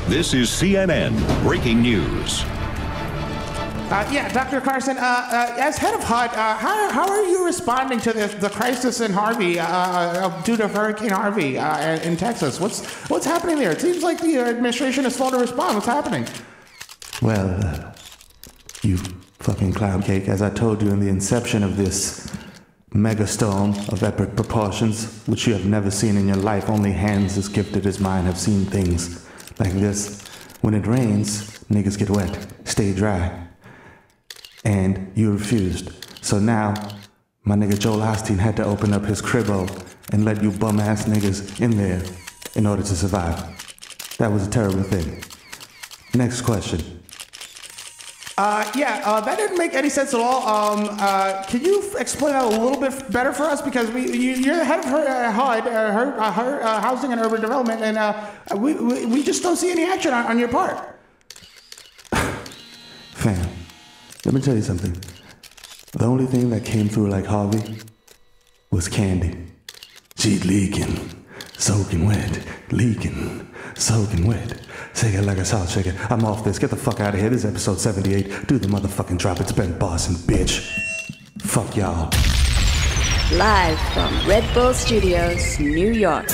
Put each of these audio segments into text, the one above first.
This is CNN Breaking News. Yeah, Dr. Carson, as head of HUD, how are you responding to the crisis in Harvey due to Hurricane Harvey in Texas? What's happening there? It seems like the administration is slow to respond. What's happening? Well, you fucking clown cake, as I told you in the inception of this megastorm of epic proportions, which you have never seen in your life, only hands as gifted as mine have seen things like this. When it rains, niggas get wet, stay dry. And you refused. So now, my nigga Joel Osteen had to open up his cribbo and let you bum-ass niggas in there in order to survive. That was a terrible thing. Next question. That didn't make any sense at all. Can you explain that a little bit better for us? Because you're the head of HUD, Housing and Urban Development, and we just don't see any action on your part. Fam, let me tell you something. The only thing that came through like Harvey was Candy. She's leaking, soaking wet, leaking, soaking wet. Shake it like a salt shaker. I'm off this. Get the fuck out of here. This is episode 78. Do the motherfucking drop. It's Ben Boston, bitch. Fuck y'all. Live from Red Bull Studios, New York.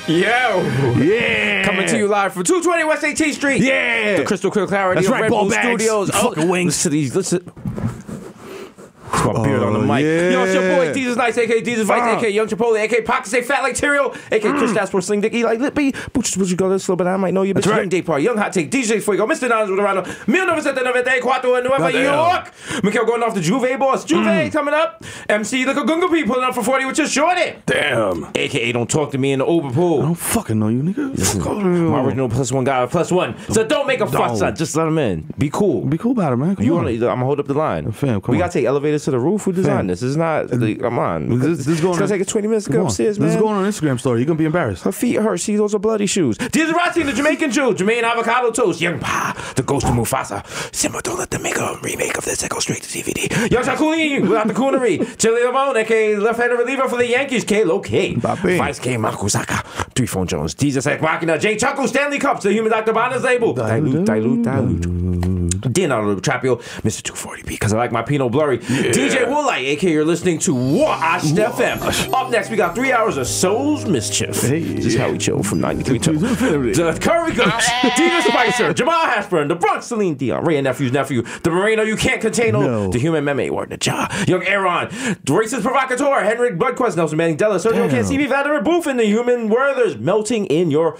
Yeah. Coming to you live from 220 West 18th Street. Yeah. The crystal clear clarity That's of right, Red ball Bull bags. Studios. Fucking wings. Listen to these. Listen. It's my beard on the mic. Yeah. Yo, it's your boy, Desus Nice, a.k.a. Desus Vice, a.k.a. Young Chipotle, a.k.a. Pocket Say Fat Like Tyrio, a.k.a. Chris Dasper, Sling Dick, Eli Lippy, Butchers, Butchers, go this little bit, I might know you, bitch. right. Day Party, Young Hot Take, DJ Fuego, Mr. Nines with Orlando, 1994 in Nueva York. Mikhail going off the Juve boss. Juve coming up. MC the Kagunga P pulling up for 40 with your shorty. Damn. A.k.a. Don't Talk to Me in the Uber Pool. I don't fucking know you, nigga. Fuck off. My original +1 guy, +1. So don't make a fuss, son. Just let him in. Be cool. Be cool about it, man. Come I'm on. gonna hold up the line. Fam, come we on. gotta take elevators to the roof. Who designed Fam. this? This is not. Come on. This is going it's gonna take us 20 minutes to go upstairs, man. This is going on an Instagram story. You're gonna be embarrassed. Her feet hurt. See, those are bloody shoes. Diaz Rossi, the Jamaican Jew. Jermaine Avocado Toast. Young Pa, the Ghost of Mufasa. Simmer, don't let them make a remake of this. That goes straight to DVD. Young Shakuni without the coonery. Chili Lamone, a.k.a. left-handed reliever for the Yankees. K-Lo K. Vice K. Makusaka. 3-Phone Jones. Jesus Ek Machina. Jay Chuckle. Stanley Cups. The Human Dr. Bonner's label. Dilute. Dino Trapio. Mr. 240p. Because I like my Pinot Blurry. DJ Woolite, a.k.a. you're listening to Washed FM. Up next, we got 3 hours of Soul's Mischief. This is how we chill from 93 to the Curry Gooch, DJ Spicer, Jamal Hashburn, the Bronx, Celine Dion, Ray and Nephew's nephew, the Moreno you can't contain, the Human Meme, Word the Ja, Young Aaron, the Racist Provocateur, Henrik Bloodquest, Nelson Manning Della, Sergio Can't See Me, Vladimir Boof, the Human Werther's melting in your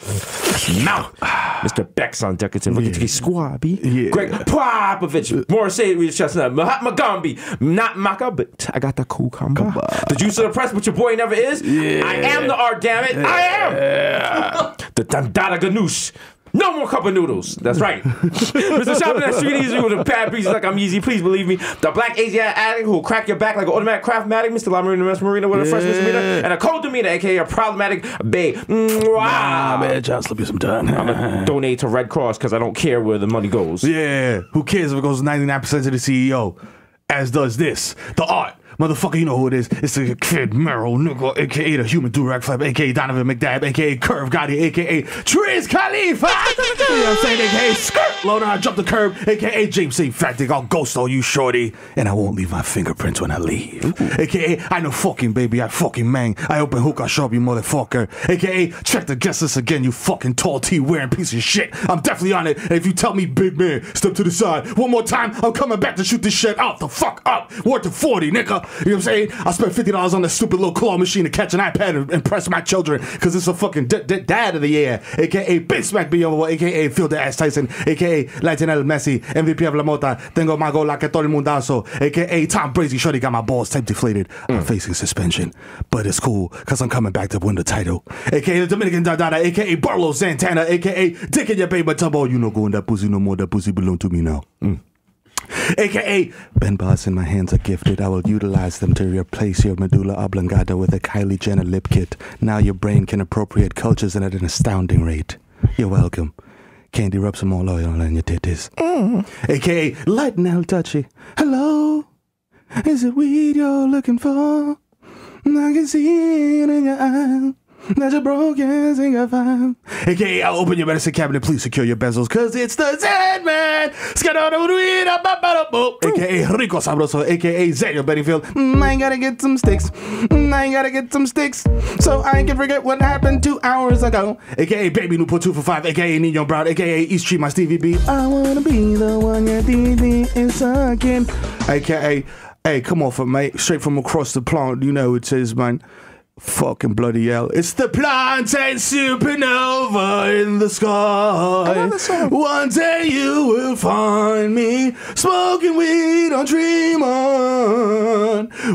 mouth. Mr. Bex on Decadent, Ricky Squabby, Greg Popovich, Morrissey, Reed Chestnut, Mahatma Gandhi, not Maka, but I got the cool combo. The juice of the press, but your boy never is. I am the art, damn it. I am the Dandada Ganoush. No more cup of noodles. That's right. Mr. Shopping that street easy with the bad pieces like I'm easy. Please believe me. The black Asiatic addict who will crack your back like an automatic craftmatic. Mr. La Marina Marina with a fresh misdemeanor and a cold demeanor, a.k.a. a problematic babe. Nah, man, John, slip you some time. I'm going to donate to Red Cross because I don't care where the money goes. Yeah, who cares if it goes 99% to the CEO? As does this, the art. Motherfucker, you know who it is. It's the kid Mero, nigga, a.k.a. the human durag flap, a.k.a. Donovan McDab, a.k.a. Curve Gotti, a.k.a. Triz Khalifa. You know what I'm saying? A.k.a. Skirt. Low down, I jump the curb, a.k.a. James St. Fat Dick. I'll ghost on you, shorty. And I won't leave my fingerprints when I leave. A.k.a. I know fucking baby, I fucking mang. I open hook, I show up, you motherfucker. A.k.a. check the guest list again, you fucking tall tea wearing piece of shit. I'm definitely on it. And if you tell me, big man, step to the side one more time, I'm coming back to shoot this shit out the fuck up. Word to 40, nigga. You know what I'm saying? I spent $50 on that stupid little claw machine to catch an iPad and impress my children because it's a fucking dad of the year, a.k.a. Big Smack B.O., a.k.a. Phil the Ass Tyson, a.k.a. Lionel Messi, MVP of La Mota, Tengo Mago La Que Todo El Mundazo, a.k.a. Tom Brady. Shorty got my balls tape deflated. I'm facing suspension, but it's cool because I'm coming back to win the title. A.k.a. the Dominican Dada, a.k.a. Barlow Santana, a.k.a. Dick in your baby tumble. You no go in that pussy no more. That pussy belong to me now. AKA, Ben Boss and my hands are gifted. I will utilize them to replace your medulla oblongata with a Kylie Jenner lip kit. Now your brain can appropriate cultures at an astounding rate. You're welcome. Candy, rub some more oil on your titties. AKA, light and hell touchy. Hello? Is it weed you're looking for? I can see it in your eyes. That you're broken, sing a five. AKA, I'll open your medicine cabinet. Please secure your bezels, cause it's the Zen Man. AKA, Rico Sabroso. AKA, Zeniel Bettyfield. I gotta get some sticks. I gotta get some sticks. So I can forget what happened 2 hours ago. AKA, Baby Newport 2 for 5. AKA, Nino Brown. AKA, East Street, my Stevie B. I wanna be the one your DD is sucking. AKA, hey, come on, mate. Straight from across the plant. You know it is, man. Fucking bloody hell. It's the plantain supernova in the sky. One day you will find me smoking weed on Tremont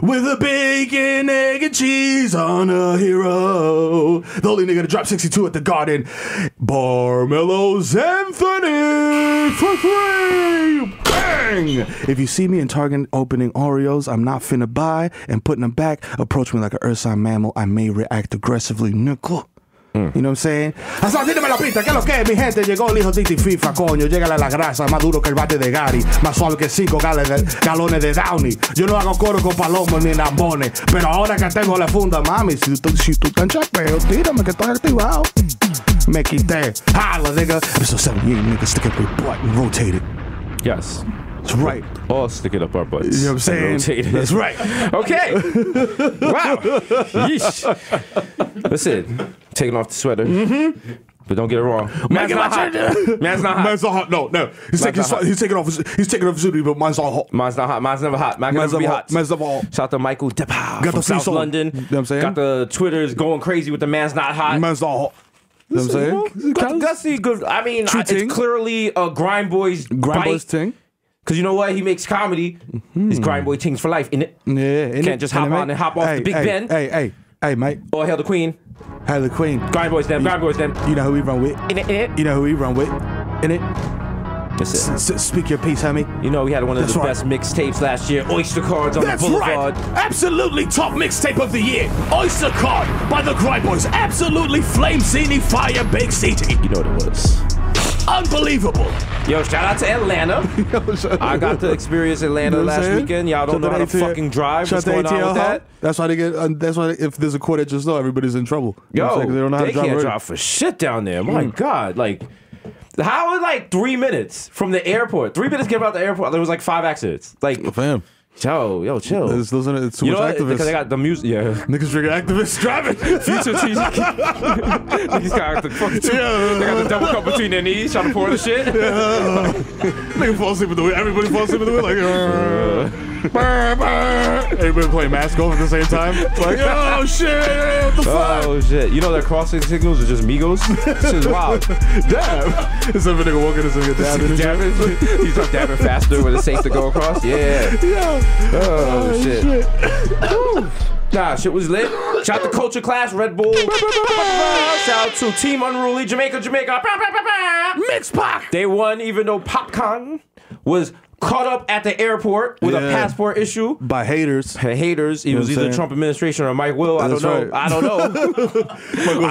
with a bacon, egg, and cheese on a hero. The only nigga to drop 62 at the Garden. Barmelos Anthony for free. Bang! If you see me in Target opening Oreos, I'm not finna buy and putting them back. Approach me like an ursine mammal. I may react aggressively, nigga. You know what I'm saying? Hasan, tírame la pista, ¿qué es lo que es, mi gente? Llegó el hijo Titi FIFA, coño. Llegale la grasa, más duro que el bate de Gary. Más suave que 5 galones de Downy. Yo no hago coro con palomos ni lambones. Pero ahora que tengo la funda, mami, si tú estás en chapeo, tírame que estoy activado. Me quité. Holla, nigga. Episode 78, nigga, stick up your butt and rotate it. Yes. That's right. All stick it up our butts. You know what I'm saying? That's right. Okay. Wow. Yeesh. Listen, taking off the sweater. But don't get it wrong. Man's not hot. Man's not hot. Man's not hot. No. He's taking off his hoodie, but mine's not hot. Mine's not hot. Mine's never hot. Mine's never be hot. Mine's never hot. Shout out to Michael Depa Got from the free South song. London. You know what I'm saying? Got the Twitters going crazy with the man's not hot. Mine's not hot. You know what I'm saying? Gusty, good. I mean, it's clearly a Grind Boys Ting. Because you know what? He makes comedy. He's Grind Boy Tings for life, innit? Yeah, Can't just hop on and hop off the Big Ben. Hey, mate. Or Hail the Queen. Hail the Queen. Grind Boys them. Grind Boys them. You know who we run with. In You know who we run with. In it. Speak your piece, homie. You know, we had one of the best mixtapes last year. Oyster Cards on the Boulevard. Right. Absolutely top mixtape of the year. Oyster Card by the Grind Boys. Absolutely flame sceney fire big city. You know what it was. Unbelievable. Yo, shout out to Atlanta. I got to experience Atlanta last weekend. Y'all don't know how to fucking drive. What's going on with that? That's why they get. That's why if there's a quarter just know everybody's in trouble. Yo, they don't know how to drive. Can't drive for shit down there. My God, like. How in like 3 minutes from the airport? 3 minutes getting out the airport. There was like 5 accidents. Like, fam. Yo, chill. It's too much activists. Because they got the music. Yeah. Niggas freaking activists driving. Future teachers. Niggas got the fucking They got the double cup between their knees trying to pour the shit. Nigga fall asleep with the wheel. Everybody falls asleep with the wheel. Like, everybody playing mask golf at the same time. Like, oh shit, what the fuck? Oh shit. You know their crossing signals are just Migos? This is wild. Dab. It's some nigga walking and some dabbing. He's just dabbing faster when it's safe to go across. Yeah. Oh shit. Nah, shit was lit. Shout out to Culture Class, Red Bull. Shout out to Team Unruly, Jamaica. Mix Pac. They won even though Popcorn was caught up at the airport with a passport issue by haters. Haters. It was either the Trump administration or Mike Will. I don't know. Right. I don't know. I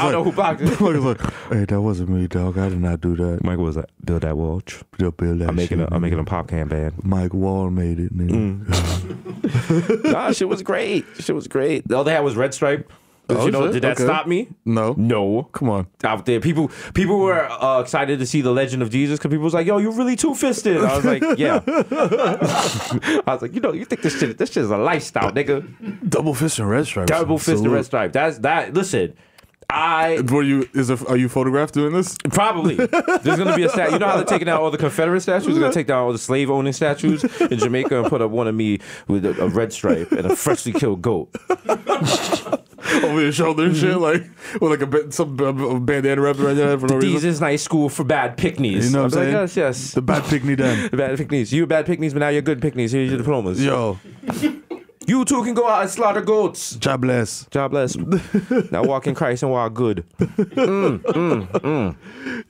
don't know who blocked it. Mike was like, "Hey, that wasn't me, dog. I did not do that." Mike was like, "Build that wall. Build that. I'm making a popcorn band." Mike Wall made it, nigga. Nah, shit was great. Shit was great. All they had was Red Stripe. Did that stop me? No. Come on. Out there, people were excited to see the Legend of Jesus because people was like, "Yo, you're really two-fisted." I was like, "Yeah." I was like, you think this shit is a lifestyle, nigga. Double fist and red stripe. Double fist and red stripe. That's that. Listen. Are you photographed doing this? Probably. There's gonna be a statue. You know how they're taking out all the Confederate statues? They're gonna take down all the slave owning statues in Jamaica and put up one of me with a red stripe and a freshly killed goat. Over your shoulder and shit, like with like some bandana wrapped around your head for no reason. These is nice school for bad picnics. You know what I'm saying? Yes. The bad picnic den. The bad picnics. You bad picnics, but now you're good picnics. Here's your diplomas. Yo. You too can go out and slaughter goats. God bless. God bless. Now walk in Christ and walk good. Yeah.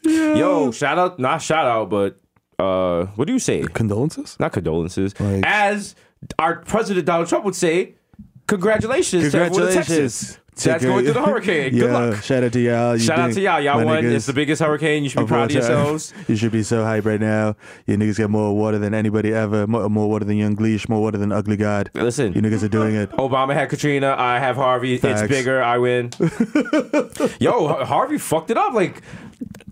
Yo, not shout out, but what do you say? Condolences? Not condolences. Like, as our president Donald Trump would say, congratulations. To everyone in Texas. That's going through the hurricane. Good luck. Shout out to y'all. Shout out to y'all. Y'all won. It's the biggest hurricane. You should be proud of yourselves. You should be so hyped right now. You niggas got more water than anybody ever. More water than Young Gleesh. More water than Ugly God. Listen. You niggas are doing it. Obama had Katrina. I have Harvey. Facts. It's bigger. I win. Yo, Harvey fucked it up. Like,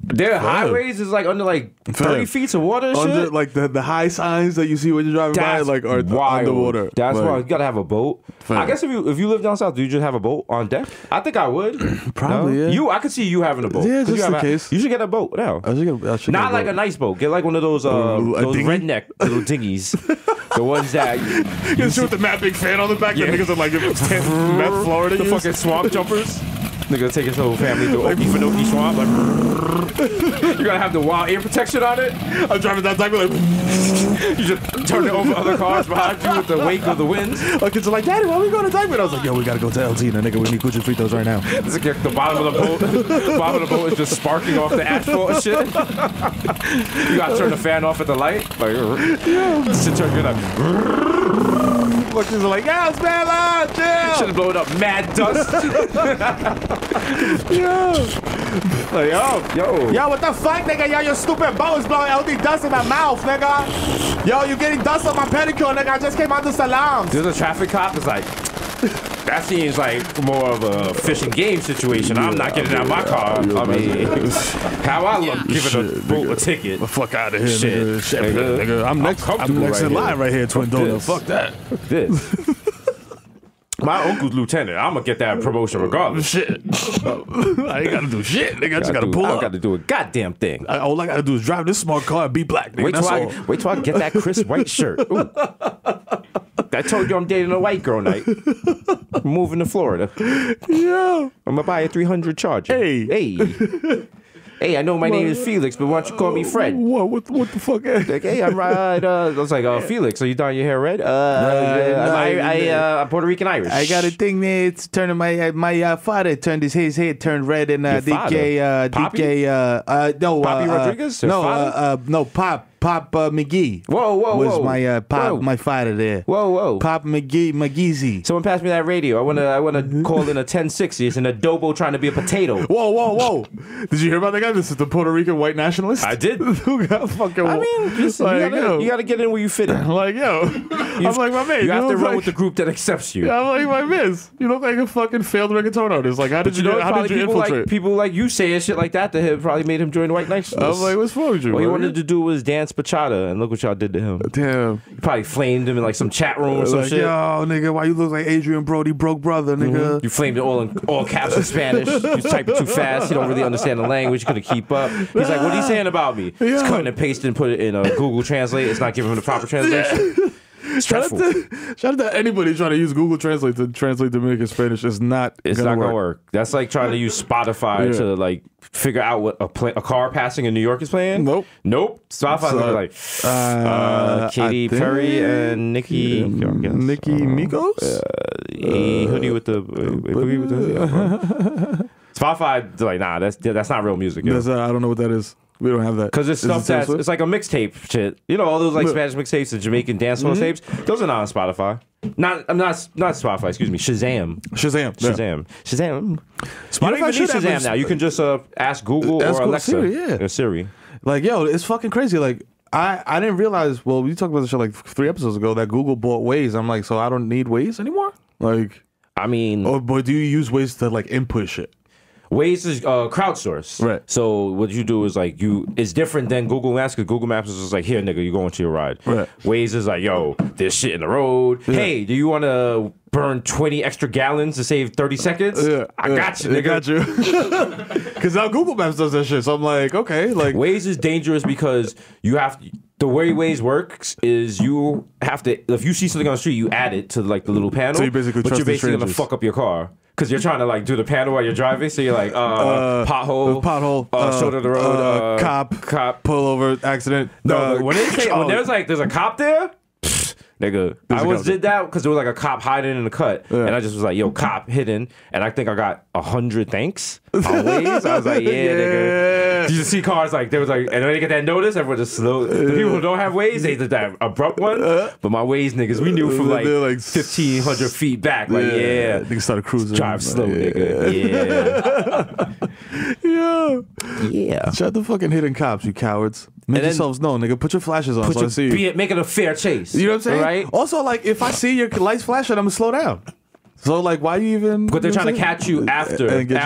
their highways is like under like 30 feet of water and under, shit. Like the high signs that you see when you're driving by like are wild. underwater. That's like, why you gotta have a boat. I guess if you live down south, do you just have a boat on deck? I think I would. Probably, no? yeah. I could see you having a boat. Yeah, just in case. You should get a boat now. I should Not like a nice boat. Get like one of those redneck little dinghies. The ones that you see with the mad big fan on the back. The niggas are like meth Florida. The fucking swamp jumpers. Nigga take his whole family to Okefenokee swamp. Like, you gotta have the wild ear protection on it. I'm driving down Dyke like you just turn it over other cars behind you with the wake of the winds. My kids are like, Daddy, why are we going to Dyke? I was like, yo, we gotta go to LT. Now, nigga, we need Cuchin Fritos right now. It's like the bottom of the boat. The bottom of the boat is just sparking off the asphalt and shit. You gotta turn the fan off at the light. Like, to turn it up. My kids are like, yeah, it's bad, chill. Should have blown up mad dust. Like, yo, what the fuck, nigga? Yo, your stupid boat is blowing LD dust in my mouth, nigga. Yo, you getting dust on my pedicure, nigga. I just came out the salons. There's a traffic cop that's like, that seems like more of a fish and game situation. I'm not getting out of my car. I mean, how I look giving a boat a ticket. The fuck out of here, shit, nigga. I'm next in line right here, Twin Donut. Fuck that. Fuck this. My uncle's lieutenant. I'm gonna get that promotion regardless. Shit. I ain't gotta do shit, nigga. I just gotta pull up. I gotta do a goddamn thing. All I gotta do is drive this smart car and be black, nigga. Wait till I get that crisp white shirt. Ooh. I told you I'm dating a white girl night. I'm moving to Florida. Yeah. I'm gonna buy a 300 Charger. Hey. Hey, I know my name is Felix, but why don't you call me Fred? What the fuck? Like, hey, I'm right. I was like, Felix, are you dyeing your hair red? I'm Puerto Rican Irish. I got a thing, man. It's turning my father turned his hair turned red, and Poppy Rodriguez? Pop McGee. Whoa. Was my father there. Whoa. Pop McGeezy. Someone passed me that radio. I wanna call in a 1060. It's an adobo trying to be a potato. Whoa. Did you hear about that guy? This is the Puerto Rican white nationalist. I did. Who got fucking? I mean, listen, you gotta get in where you fit in. Like, yo, I'm like my man. You have to run with the group that accepts you. I'm like my miss. You look like a fucking failed reggaeton artist. Like, how did you infiltrate? People like you saying shit like that him probably made him join the white nationalists. I'm like, what's wrong with you? All he wanted to do was dance bachata, and look what y'all did to him. Damn. You probably flamed him in like some chat room or some shit. Yo, nigga, why you look like Adrian Brody, broke brother, nigga? You flamed it all caps in Spanish. You typing too fast. You don't really understand the language. You couldn't keep up. He's like, what are you saying about me? He's cutting and pasting and put it in Google Translate. It's not giving him the proper translation. Shout out to anybody trying to use Google Translate to translate Dominican Spanish. It's not gonna work. That's like trying to use Spotify to like figure out what a car passing in New York is playing. Nope. Spotify's like Katy Perry and Nicki Migos. Hoodie with the hoodie. Spotify like that's not real music. I don't know what that is. We don't have that. Because it's stuff it's like a mixtape shit. You know, all those like Spanish mixtapes and Jamaican dancehall tapes, those are not on Spotify. Not Spotify, excuse me. Shazam. Spotify You don't even need Shazam now. You can just ask Google or Alexa. Or Siri. Like, yo, it's fucking crazy. Like, I didn't realize, well, we talked about this shit like 3 episodes ago, that Google bought Waze. I'm like, so I don't need Waze anymore? Like, I mean... Oh, but do you use Waze to, like, input shit? Waze is crowdsourced. Right. So what you do is like it's different than Google Maps, because Google Maps is just like, here, nigga, you going to your ride. Right. Waze is like, yo, there's shit in the road. Yeah. Hey, do you want to burn 20 extra gallons to save 30 seconds? Yeah. I got you, nigga. I got you. Because now Google Maps does that shit. So I'm like, okay. Like, Waze is dangerous because you have to... The way Waze works is you have to... If you see something on the street, you add it to like the little panel. So you basically but trust you're basically going to fuck up your car. Because you're trying to like do the panel while you're driving, so you're like pothole, shoulder of the road, cop, pull over, accident. No, when there's a cop there, Nigga, I once did that because there was like a cop hiding in the cut, and I just was like, "Yo, cop hidden," and I think I got 100 thanks on Waze. I was like, "Yeah, nigga." You just see cars like there was like, and when they get that notice, everyone just slow. The people who don't have Waze, they did that abrupt one. But my Waze niggas, we knew from like 1,500 feet back, like niggas started cruising. Drive slow, nigga. Yeah. Shut the fucking hidden cops, you cowards. Make yourselves known, nigga. Put your flashes on so I see you. Make it a fair chase. You know what I'm saying? Right? Also, like, if I see your lights flashing, I'm gonna slow down. So, like, why you even... But they're trying to catch you after and you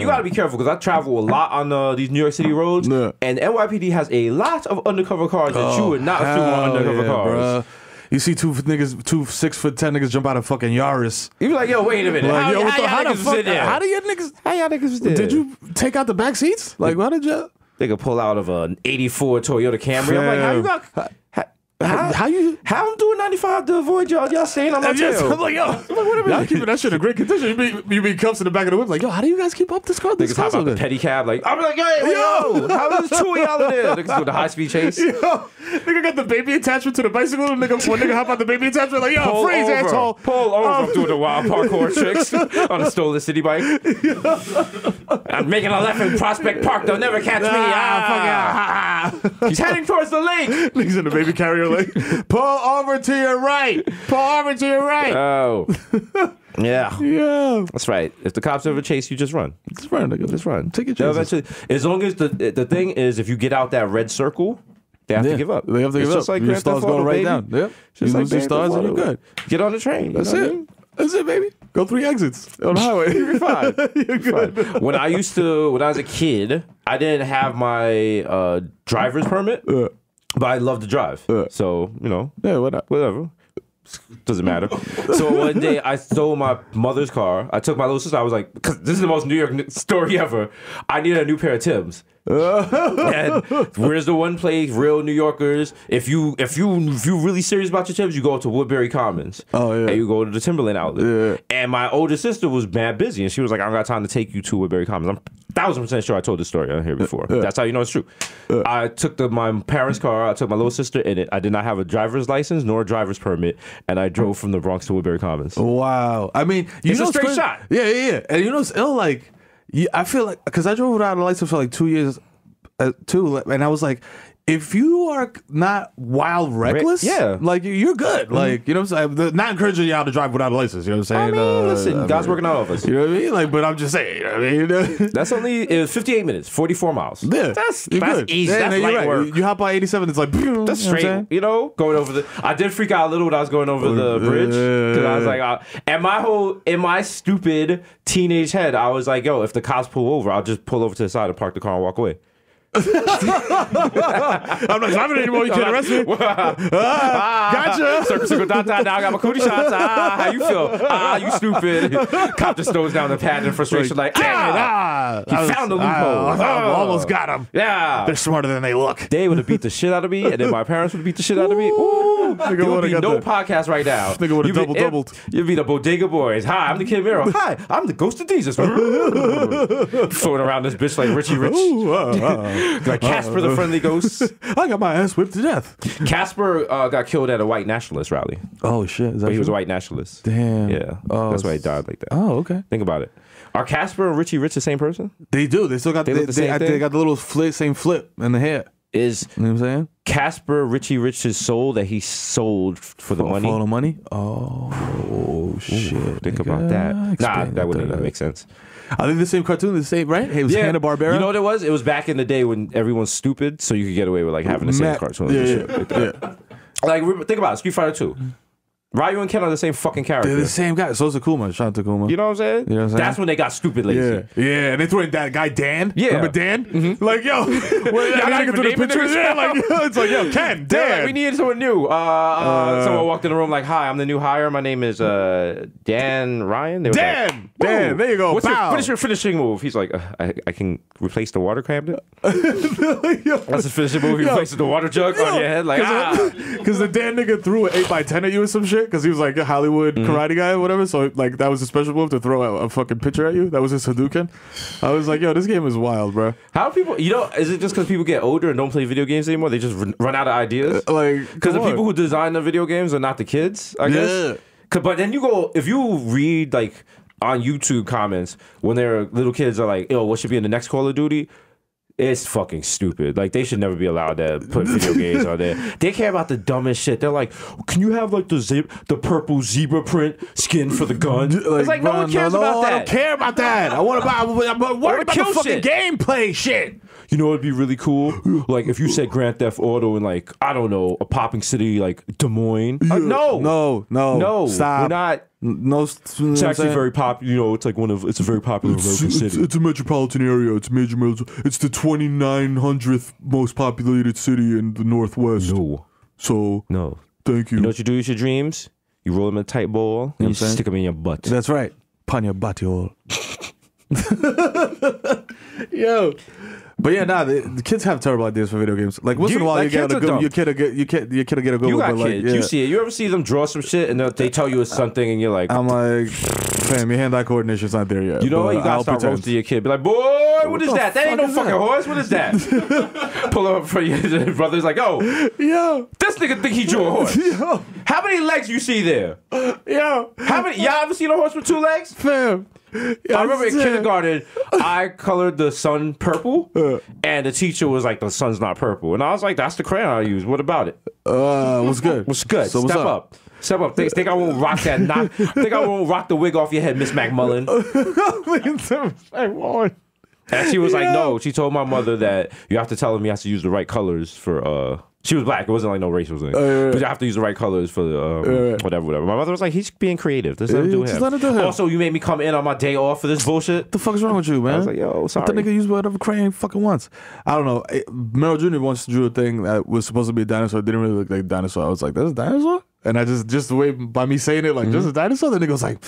gotta be careful, because I travel a lot on these New York City roads, and NYPD has a lot of undercover cars that you would not assume are undercover cars. Bruh. You see two 6'10" niggas jump out of fucking Yaris. You be like, yo, wait a minute. Like, how y'all niggas was there? Did you take out the back seats? Like, why did you... They could pull out of an 84 Toyota Camry. I'm like, how you got... How I'm doing 95 to avoid y'all staying on my tail? I'm like, yo, wait a minute. Y'all keeping that shit in great condition. You be cuffs in the back of the whip, like, yo, how do you guys keep up this car? Niggas hop out the pedicab, like, I'm like, yo, how is 2 of y'all in there? Niggas do the high speed chase. Yo, nigga got the baby attachment to the bicycle. One nigga hop out the baby attachment, like, yo, freeze, asshole. Pull over. I'm doing the wild parkour tricks on a stolen city bike. I'm making a left in Prospect Park. They'll never catch me. He's heading towards the lake. Niggas in the baby carrier, like, pull over to your right. Pull over to your right. Oh. Yeah. Yeah. That's right. If the cops ever chase you, just run. Just run, nigga. Just run. Take your chances. As long as the thing is, if you get out that red circle, they have to give up. They have to give up. Just like your stars going right down. Yep. Just you like lose your stars and you're good. Get on the train. That's it. That's it, baby. Go 3 exits on the highway. You're fine. You're good. Fine. When I was a kid, I didn't have my driver's permit, but I love to drive. So, you know, whatever. Doesn't matter. So one day I stole my mother's car. I took my little sister. I was like, because this is the most New York story ever. I needed a new pair of Timbs. And where's the one place? Real New Yorkers. If you really serious about your Timbs, you go to Woodbury Commons. Oh yeah. And you go to the Timberland outlet. Yeah. And my older sister was mad busy, and she was like, I don't got time to take you to Woodbury Commons. I'm 1,000% sure I told this story on here before. That's how you know it's true. I took my parents' car. I took my little sister in it. I did not have a driver's license nor a driver's permit, and I drove from the Bronx to Woodbury Commons. Wow. I mean, it's a straight shot. Yeah. And you know, it's ill. Like, I feel like because I drove without a license for like 2 years, too, and I was like, if you are not wild reckless, like you're good. Like, you know what I'm saying? Not encouraging y'all to drive without a license. You know what I'm saying? I mean, listen, God's working on all of us. You know what I mean? Like, but I'm just saying. You know what I mean? That's it was 58 minutes, 44 miles. Yeah, that's good. easy. That's light work. You hop on 87, it's like that's straight. You know, going over I did freak out a little when I was going over the bridge because I was like, and in my stupid teenage head, I was like, yo, if the cops pull over, I'll just pull over to the side and park the car and walk away. I'm not driving anymore. You can't arrest me. Gotcha. Circle, dot. Now I got my cootie shots. How you feel? You stupid. Cop just throws down the pad in frustration, like, he found the loophole. I almost got him. Yeah. They're smarter than they look. They would have beat the shit out of me, and then my parents would have beat the shit out of me. Ooh, there would be no podcast right now. Nigga would have doubled. You'd be the Bodega Boys. Hi, I'm the Kid Mero. Hi, I'm the Ghost of Desus. Floating around this bitch like Richie Rich. Like Casper the Friendly Ghost. I got my ass whipped to death. Casper got killed at a white nationalist rally. Oh shit! But he was a white nationalist. Damn. Yeah. Oh, that's why he died like that. Oh, okay. Think about it. Are Casper and Richie Rich the same person? They do. They still got they got the little same flip in the hair. You know what I'm saying? Casper Richie Rich's soul that he sold for the money? For the money? Oh shit! Think about that. That wouldn't even make sense. I think the same cartoon, the same, right? It was Hanna-Barbera. You know what it was? It was back in the day when everyone's stupid, so you could get away with like having the same cartoon. Like, think about it, Street Fighter 2. Ryu and Ken are the same fucking character. They're the same guy. So is Akuma. Shout out to Akuma. You know what I'm saying? You know what I'm saying? That's when they got stupid lazy. Yeah. And they threw in that guy Dan. Yeah. Remember Dan? Mm-hmm. Like, yo. It's like, yo, Ken, Dan. Like, we needed someone new. Someone walked in the room like, hi, I'm the new hire. My name is Dan Ryan. Dan. There you go. What is your finishing move? He's like, I can replace the water cabinet. That's the finishing move. He replaces the water jug on your head. Like, Because the Dan nigga threw an 8x10 at you or some shit. shit because he was like a Hollywood karate guy or whatever. So like that was a special move to throw a fucking pitcher at you. That was his Hadouken. I was like, yo, this game is wild, bro. How people, is it just because people get older and don't play video games anymore? They just run out of ideas? Like, because the people who design the video games are not the kids, I guess. But then if you read like on YouTube comments when their little kids are like, yo, what should be in the next Call of Duty? It's fucking stupid. Like, they should never be allowed to put video games on there. They care about the dumbest shit. They're like, can you have like the purple zebra print skin for the gun? It's like, no one cares about that. I don't care about that. I want about the fucking gameplay shit. You know, it'd be really cool. Like, if you said Grand Theft Auto in like, I don't know, a popping city like Des Moines. No. Stop. We're not. No, it's actually very popular. It's like it's a very popular American city. It's a metropolitan area. It's major. It's the 2900th most populated city in the Northwest. No. So no. Thank you. You know what you do with your dreams? You roll them in a tight ball and you stick them in your butt. That's right. Pon your butt, yo. Yo. But yeah, the kids have terrible ideas for video games. Like once in a while, you get a good, your kid will get a good one. You got but kids. Like, You see it. You ever see them draw some shit and they tell you it's something and you're like, I'm like, fam, your hand-eye coordination's not there yet. You know what? You gotta start roasting your kid. Be like, boy, what is that? That ain't no fucking horse. What is that? Pull up for your brother's like, yo, this nigga think he drew a horse. Yo. How many legs you see there? Yo. How many? Y'all ever seen a horse with 2 legs? Fam. I remember in kindergarten, I colored the sun purple, and the teacher was like, the sun's not purple. And I was like, that's the crayon I use. What about it? What's good? What's good? So Step up. Step up. Think I won't rock that knock. Think I won't rock the wig off your head, Miss McMullen. And she was like, no. She told my mother that you have to tell him he has to use the right colors for she was black. It wasn't like no race was in. But you have to use the right colors for whatever. My mother was like, he's being creative. Just let him do him. Also, you made me come in on my day off for this bullshit. The fuck is wrong with you, man? I was like, yo, sorry. The nigga used whatever crayon he fucking wants. I don't know. Mero Jr. once drew a thing that was supposed to be a dinosaur. It didn't really look like a dinosaur. I was like, that's a dinosaur? And I just the way by me saying it, like, just a dinosaur, the nigga was like,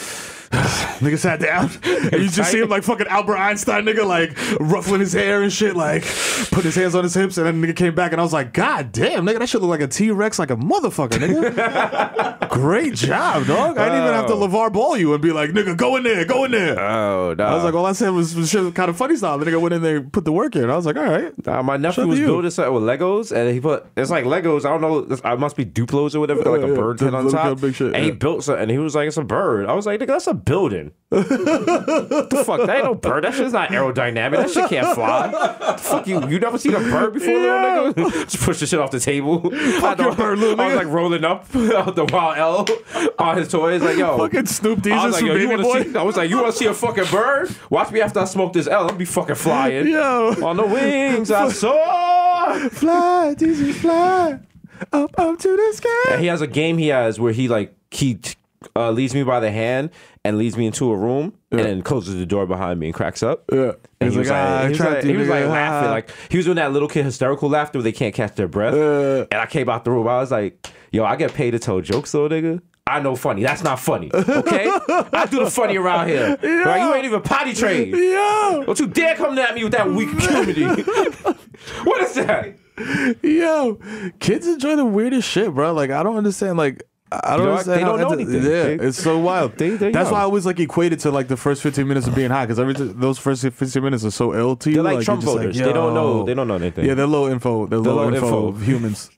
nigga sat down. And you just see him like fucking Albert Einstein, nigga, like ruffling his hair and shit, like putting his hands on his hips. And then the nigga came back and I was like, God damn, nigga, that shit look like a T-Rex, like a motherfucker, nigga. Great job, dog. I didn't even have to LeVar Ball you and be like, nigga, go in there, go in there. Oh, no. I was like, all I said was shit kind of funny style. The nigga went in there and put the work in. I was like, all right. My nephew was building something with Legos, and he put, it's like Legos, I don't know, it must be Duplos or whatever, like a bird head on top. And he built something, and he was like, it's a bird. I was like, nigga, that's a building. The fuck? That ain't no bird. That shit's not aerodynamic. That shit can't fly. The fuck you never seen a bird before, little nigga? Just push the shit off the table. I was like rolling up the Wild L on his toys. Like, yo. Fucking Snoop Desus. I was like, yo, I was like, you want to see a fucking bird? Watch me after I smoke this L. I'll be fucking flying. Yo. On the wings I soar. Fly, Desus, fly. Up to the sky. And he has a game where he leads me by the hand and leads me into a room and then closes the door behind me and cracks up. Yeah. And he was like laughing. Like, he was doing that little kid hysterical laughter where they can't catch their breath. And I came out the room. I was like, yo, I get paid to tell jokes though, nigga. I know funny. That's not funny. Okay? I do the funny around here. Yeah. Right? You ain't even potty trained. Yeah. Don't you dare come at me with that weak comedy. What is that? Yo, kids enjoy the weirdest shit, bro. Like, I don't understand. Like, I don't understand. They don't know anything. Yeah, it's so wild. That's why I always like equated to like the first 15 minutes of being high, because those first 15 minutes are so LT. They're like Trump voters. Like, they don't know anything. Yeah, they're low info. They're low info of humans.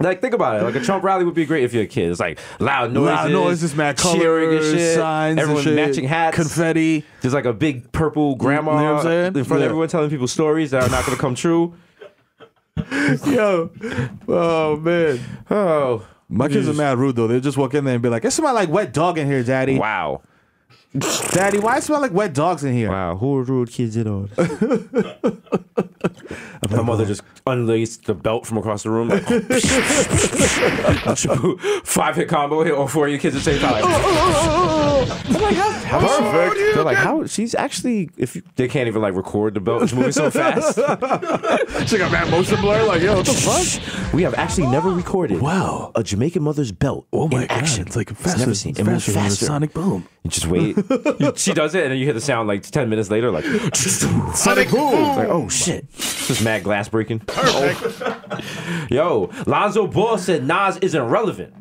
Like, think about it. Like, a Trump rally would be great if you're a kid. It's like loud noises, mad cheering and shit, signs, everyone and shit, matching hats, confetti. There's like a big purple grandma you know what I'm saying? in front of everyone telling people stories that are not going to come true. Yo, oh man, oh. My kids are mad rude though. They just walk in there and be like, "It smells like wet dog in here, Daddy." Wow. Daddy, why it smell like wet dogs in here? Wow, who are rude kids at all? My mother just unlaced the belt from across the room. Like, 5-hit combo, hit all 4 of your kids at the same time. Like, I'm like, how perfect. They're like, how she's actually, they can't even like record the belt. It's moving so fast. She got mad motion blur. Like, yo, what the fuck? We have actually never recorded. Wow. A Jamaican mother's belt. Oh my in God. action. It's like faster. Never seen. It moves faster than a faster. sonic boom. You just wait. She does it, and then you hear the sound like 10 minutes later, like Sonic boom. like, oh shit, just mad glass breaking. Yo, Lonzo Ball said Nas isn't relevant,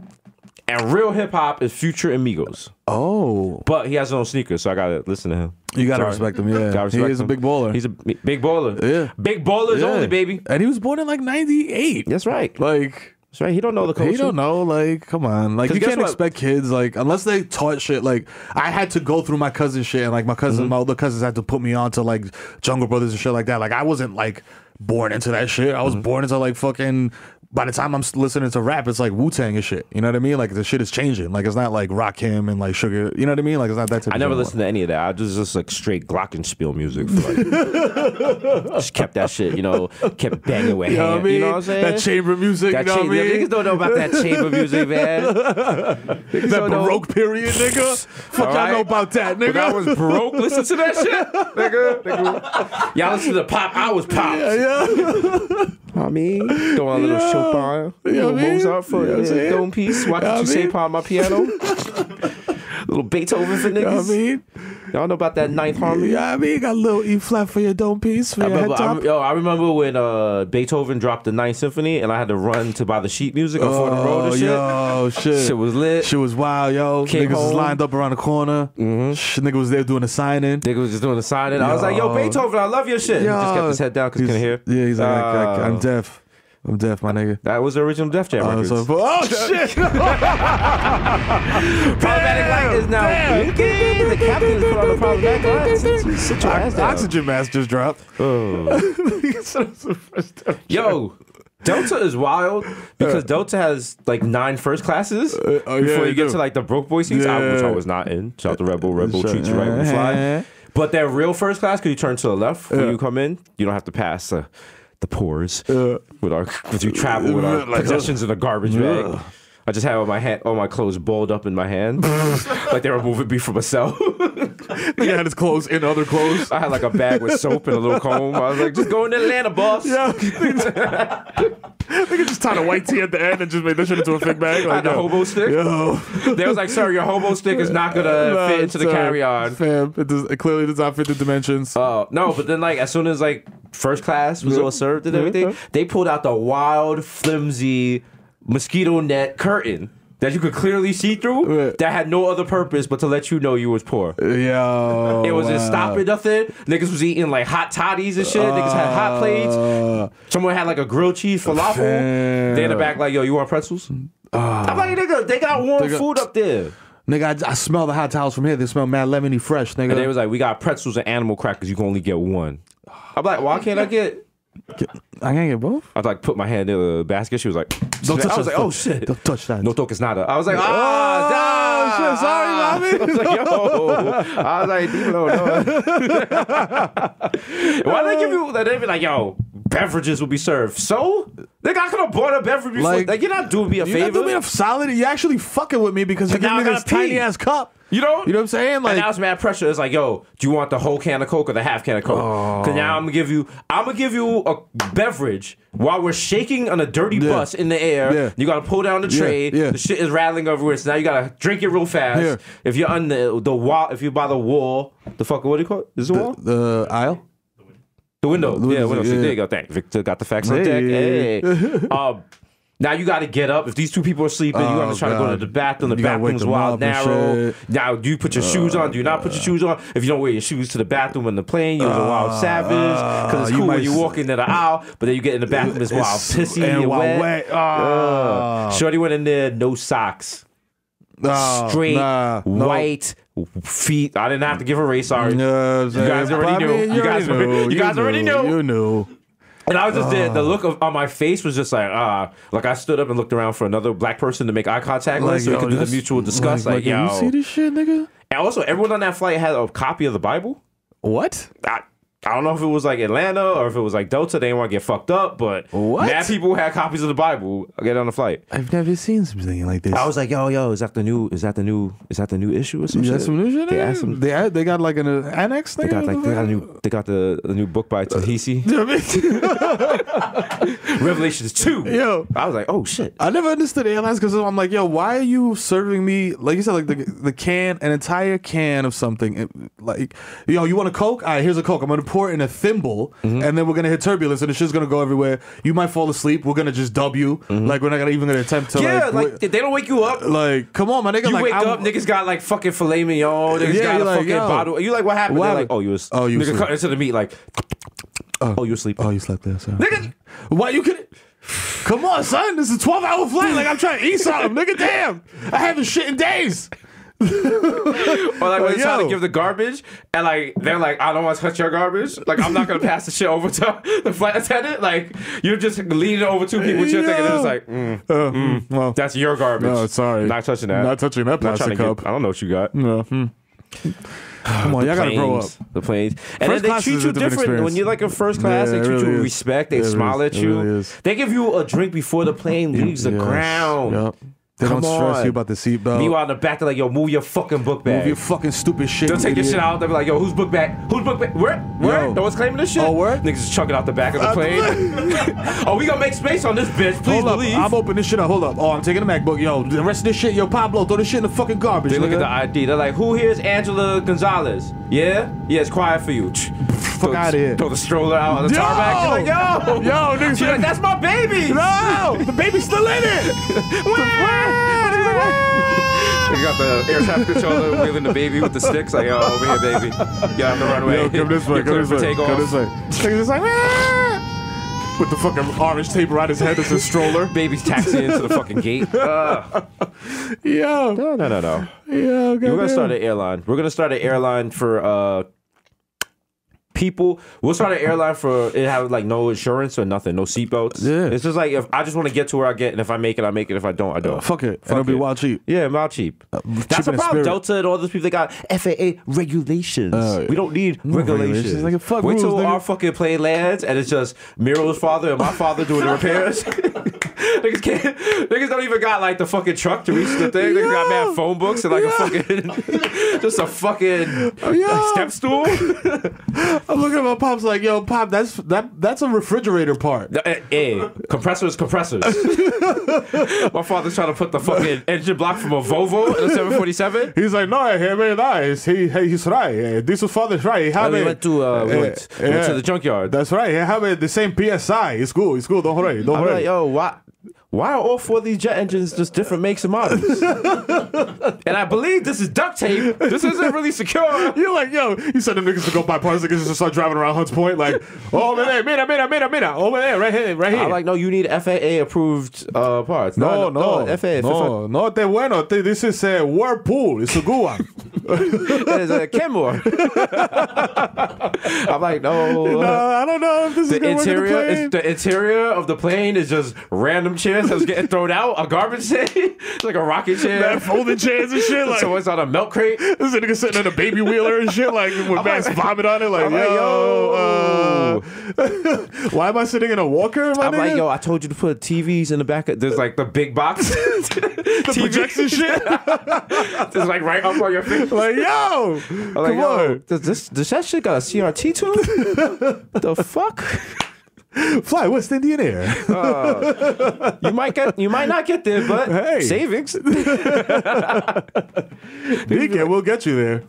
and real hip hop is Future and Migos. Oh, but he has his own sneakers, so I gotta listen to him. You gotta respect him. Yeah, gotta respect he is him. a big baller. He's a big baller. Yeah, big ballers only, baby. And he was born in like '98. That's right. Like. That's right. He don't know the culture. He don't know. Like, come on. Like, you can't expect kids, like, unless they taught shit. Like, I had to go through my cousin shit, and like my cousin, my older cousins had to put me on to like Jungle Brothers and shit like that. Like, I wasn't like born into that shit. I was born into like fucking. By the time I'm listening to rap, it's like Wu-Tang and shit. You know what I mean? Like, the shit is changing. Like, it's not like Rakim and like Sugar. You know what I mean? Like, it's not that type of I never listened to any of that. I just like straight Glockenspiel music. For, like, just kept that shit, you know, kept banging with you know what I mean? You know what I'm saying? That chamber music, that you know what I mean? Niggas don't know about that chamber music, man. That Baroque period, nigga. Fuck, right? I know about that, nigga. When I was broke, listen to that shit, nigga. Y'all listen to pop, I was pop. Yeah. I mean, throwing a little Chopin, little Mozart for a dome piece. Watching you say on my piano. Little Beethoven for niggas. You know what I mean? Y'all know about that ninth harmony? Yeah, I mean, you got a little E flat for your dome piece. For your head top. I remember when Beethoven dropped the Ninth Symphony, and I had to run to buy the sheet music on Fordham Road and shit. Yo, shit. Shit was lit. Shit was wild, yo. Came Niggas home. was lined up around the corner. Nigga was there doing the signing. Nigga was just doing the signing. I was like, yo, Beethoven, I love your shit. He just kept his head down because he couldn't hear. Yeah, he's like, I'm deaf. I'm deaf, my nigga. That was the original Def Jam records. Oh, shit! Problematic light is now blinking. The captain is put on the problematic light. Sit your ass down. Oxygen mask just dropped. Yo, Delta is wild because Delta has like 9 first classes before you get to like the broke boy seats, which I was not in. Shout out to Rebel treats you right when you fly. But that real first class, because you turn to the left when you come in, you don't have to pass the pores with you travel with our possessions in a garbage bag. I just had all my clothes balled up in my hand, like they were moving me from a cell. Nigga had his clothes in other clothes. I had like a bag with soap and a little comb. I was like, just go in Atlanta, boss. Yeah. Nigga just tied a white tee at the end and just made that shit into a fig bag. Like, I had the hobo stick. Yo. They was like, sir, your hobo stick is not gonna fit into the carry-on. Fam, it clearly does not fit the dimensions. No, but then like as soon as like first class was all served and everything, they pulled out the wild, flimsy mosquito net curtain that you could clearly see through that had no other purpose but to let you know you was poor. Yo, it wasn't stopping nothing. Niggas was eating like hot toddies and shit. Niggas had hot plates. Someone had like a grilled cheese falafel. They in the back like, yo, you want pretzels? I'm like, nigga, they got warm food up there. Nigga, I smell the hot towels from here. They smell mad lemony fresh, nigga. And they was like, we got pretzels and animal crackers. You can only get one. I'm like, why can't I get... I can't get both? I like put my hand in the basket. She was like, don't touch I was that. like, oh shit. Don't touch that. No toques nada. I was like, shit, sorry, mommy. I was like, yo. I was like, Dilo, no. Why they give you that? They be like, yo, beverages will be served. So? Nigga, I could have bought a beverage before. Like, you're not doing me a favor. You're not doing me a solid. You're actually fucking with me because you give me this tiny ass cup. You know what I'm saying? Like, and now it's mad pressure. It's like, yo, do you want the whole can of Coke or the half can of Coke? Because now I'm gonna give you a beverage while we're shaking on a dirty bus in the air. Yeah. You gotta pull down the tray. The shit is rattling everywhere. So now you gotta drink it real fast. Yeah. If you're on the wall, if you're by the wall, what do you call it? Is it a wall? The aisle. The window. Window. There you go. Thanks. Victor got the facts on deck. Hey. Now you got to get up. If these two people are sleeping, you got to try to go to the bathroom. The bathroom's wild, narrow. Now, do you put your shoes on? Do you not put your shoes on? If you don't wear your shoes to the bathroom in the plane, you're a wild savage. Because it's cool when you walk into the aisle, but then you get in the bathroom, it's wild pissy and wet. Shorty went in there, no socks. Straight, white feet. I didn't have to give her a race. Sorry. You guys already knew. You guys already knew. You knew. And I was just there. The look on my face was just like I stood up and looked around for another black person to make eye contact with, so we could do the mutual discuss. Like, yo, you see this shit, nigga? And also, everyone on that flight had a copy of the Bible. What? I don't know if it was like Atlanta or if it was like Delta. They didn't want to get fucked up, but mad people had copies of the Bible get on the flight. I've never seen something like this. I was like, yo, is that the new issue or some shit? Some new shit? They asked them. They got like an annex thing. They got the new book by Tahisi. Revelations 2. Yo, I was like, oh shit. I never understood airlines because I'm like, yo, why are you serving me, like you said, like an entire can of something? Like, yo, you want a Coke? All right, here's a Coke. I'm gonna pour it in a thimble, and then we're gonna hit turbulence, and the shit's gonna go everywhere. You might fall asleep. We're gonna just dub you. Like, we're not even gonna attempt to. Yeah, like they don't wake you up. Like, come on, my nigga. You like, wake up, niggas got like fucking filet mignon. Niggas got a fucking bottle. You like, what happened? They're like, you was. Oh, you nigga cut into the meat like. Oh, you asleep. Oh, you slept there, sir. Nigga, why you couldn't? Come on, son. This is a 12-hour flight. Like, I'm trying to eat something. Nigga, damn. I haven't shit in days. Or like when they're trying to give the garbage and like they're like, I don't want to touch your garbage. Like, I'm not gonna pass the shit over to the flight attendant. Like, you're just leaning over two people with your thing and it's like, well, that's your garbage. No, sorry. Not touching that. Not touching that plastic cup. I don't know what you got. No. Come on, y'all gotta grow up. The planes. And then they treat you different. When you're like in first class, they treat you with respect. They smile at you. They give you a drink before the plane leaves the ground. Yep. They don't stress you about the seatbelt. Meanwhile, in the back, they're like, yo, move your fucking book bag. Move your fucking stupid shit. They'll take your shit out. They'll be like, yo, whose book bag? Whose book bag? Where? No one's claiming this shit? Oh, where? Niggas just chuck it out the back of the plane. Oh, we gonna make space on this bitch. Please believe. I'm opening this shit up. Hold up. Oh, I'm taking the MacBook. Yo, the rest of this shit, yo, Pablo, throw this shit in the fucking garbage. They look at the ID. They're like, who here is Angela Gonzalez? Yeah? Yeah, it's quiet for you. Fuck out of here. Throw the stroller out on the tarmac. You're like, yo. Yo, niggas. She's like, that's my baby. No, the baby's still in it. They got the air traffic controller wheeling the baby with the sticks. Like, yo, over here, baby. Get out the runway. Yo, come this way. Come this way. Come this way. Niggas just like, with the fucking orange tape around his head as a stroller. Baby's taxiing into the fucking gate. Yo. No. Yo, we're gonna start an airline. We're gonna start an airline for people. We'll start an airline for it have like no insurance or nothing, no seatbelts. Yeah. It's just like, if I just want to get to where I get, and if I make it, I make it. If I don't, I don't. Fuck it. It'll be wild cheap. Yeah, wild cheap. That's the problem. Delta and all those people, they got FAA regulations. We don't need regulations. Like, fuck Wait till rules, our fucking plane lands and it's just Mero's father and my father doing the repairs. Niggas don't even got like the fucking truck to reach the thing. They got mad phone books and like a fucking just a fucking step stool. I'm looking at my pop's like, yo, Pop, that's a refrigerator part. Compressors. My father's trying to put the fucking engine block from a Volvo in a 747. He's like, no, very nice. He's right. This is father's right. We went to the junkyard. That's right. He have the same PSI. It's cool. Don't worry. I'm like, yo, why are all four of these jet engines just different makes and models? And I believe this is duct tape. This isn't really secure. You're like, yo, you said them niggas to go buy parts. Niggas just start driving around Hunts Point like, oh, over there, mira. Over there, right here. I'm like, no, you need FAA approved parts. No, FAA. No, te bueno. This is a Whirlpool. It's a good one. It is a Kenmore. I'm like, no. I don't know if this is going to work in the plane. The interior of the plane is just random chairs that's getting thrown out. A garbage chair. It's like a rocket chair. That folding chairs and shit. Like, someone's on a milk crate. This nigga sitting in a baby wheeler and shit, like with mass vomit on it. Like, yo. Why am I sitting in a walker, my nigga? Like, yo, I told you to put TVs in the back. There's like the big box. The projection shit. It's like right up on your face. Like, yo. I'm like, come on. Does that shit got a CRT to it? The fuck? Fly West Indian Air. You might not get there, but hey, savings. We'll get you there.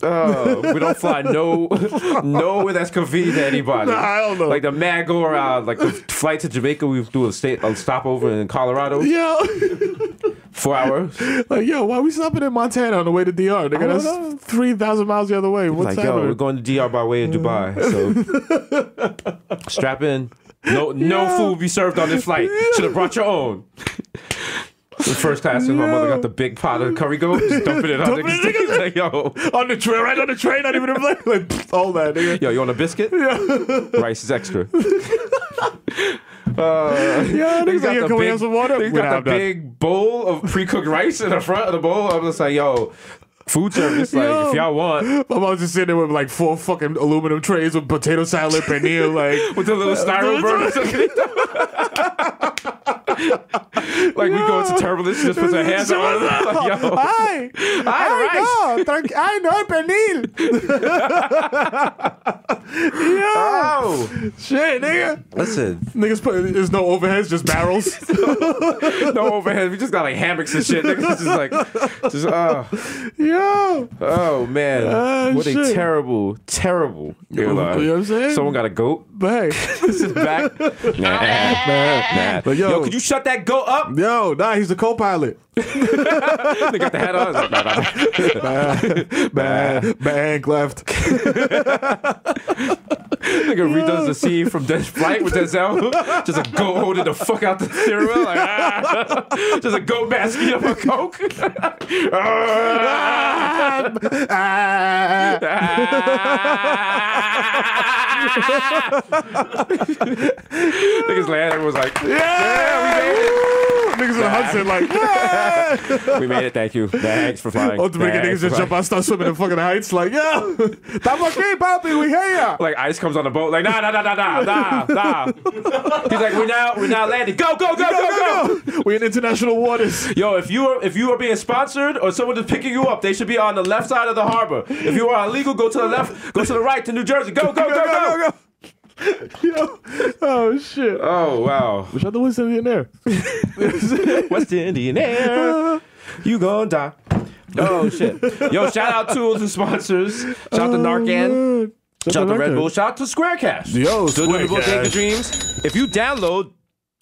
We don't fly nowhere that's convenient to anybody. Nah, I don't know. Like the mad go around, like the flight to Jamaica, we do a stopover in Colorado. Yo. 4 hours. Like, yo, why are we stopping in Montana on the way to DR? They got us 3,000 miles the other way. What's happening? Yo, we're going to DR by way of Dubai. So strap in. No food be served on this flight. Should have brought your own. The first class, my mother got the big pot of curry goat, just dumping it on niggas. Like, yo, on the train, right on the train, not even a plane. Like, all that, nigga. Yo, you want a biscuit? Yeah. Rice is extra. Niggas got the big bowl of pre-cooked rice in the front of the bowl. I'm just like, yo, Food service, like, if y'all want. My mom's just sitting there with like 4 fucking aluminum trays with potato salad, pernil, like with the little styro burners. Like, we go into turbulence, she just puts her hands on it. Like, yo. I know pernil. Yo. Oh. Shit, nigga. Listen. Niggas there's no overheads, just barrels. No overhead. We just got like hammocks and shit. Niggas just Yo. Oh, man. What shit. a terrible airline. You know what I'm saying? Someone got a goat. But hey. This is back. Nah. But yo, could you shut that goat up? Yo, nah, he's the co-pilot. They got the hat on. Like, Bang, left. Nigga redoes the scene from Dead Flight with Denzel. Just a goat holding the fuck out the steering wheel. Like, just a goat masking up a coke. Niggas landed was like, yeah, we made it. Niggas in the Hudson like, we made it, thank you. Thanks for flying. Ultimately, niggas just jump out, start swimming in fucking heights like, yo, estamos aquí, papi, we hear ya. Like, Ice comes on the boat, like, nah. He's like, we now landing. Go. We in international waters. Yo, if you are being sponsored or someone is picking you up, they should be on the left side of the harbor. If you are illegal, go to the left, go to the right to New Jersey. Go. Yo. Oh shit. Oh wow. Wish I the West Indian Air. West Indian Air. You gonna die. Oh shit. Yo, shout out to the sponsors. Shout out to Narcan. Shout out to Red Bull. Shout out to Square Cash. Yo, Still doing the Square Bodega Cash. Dreams. If you download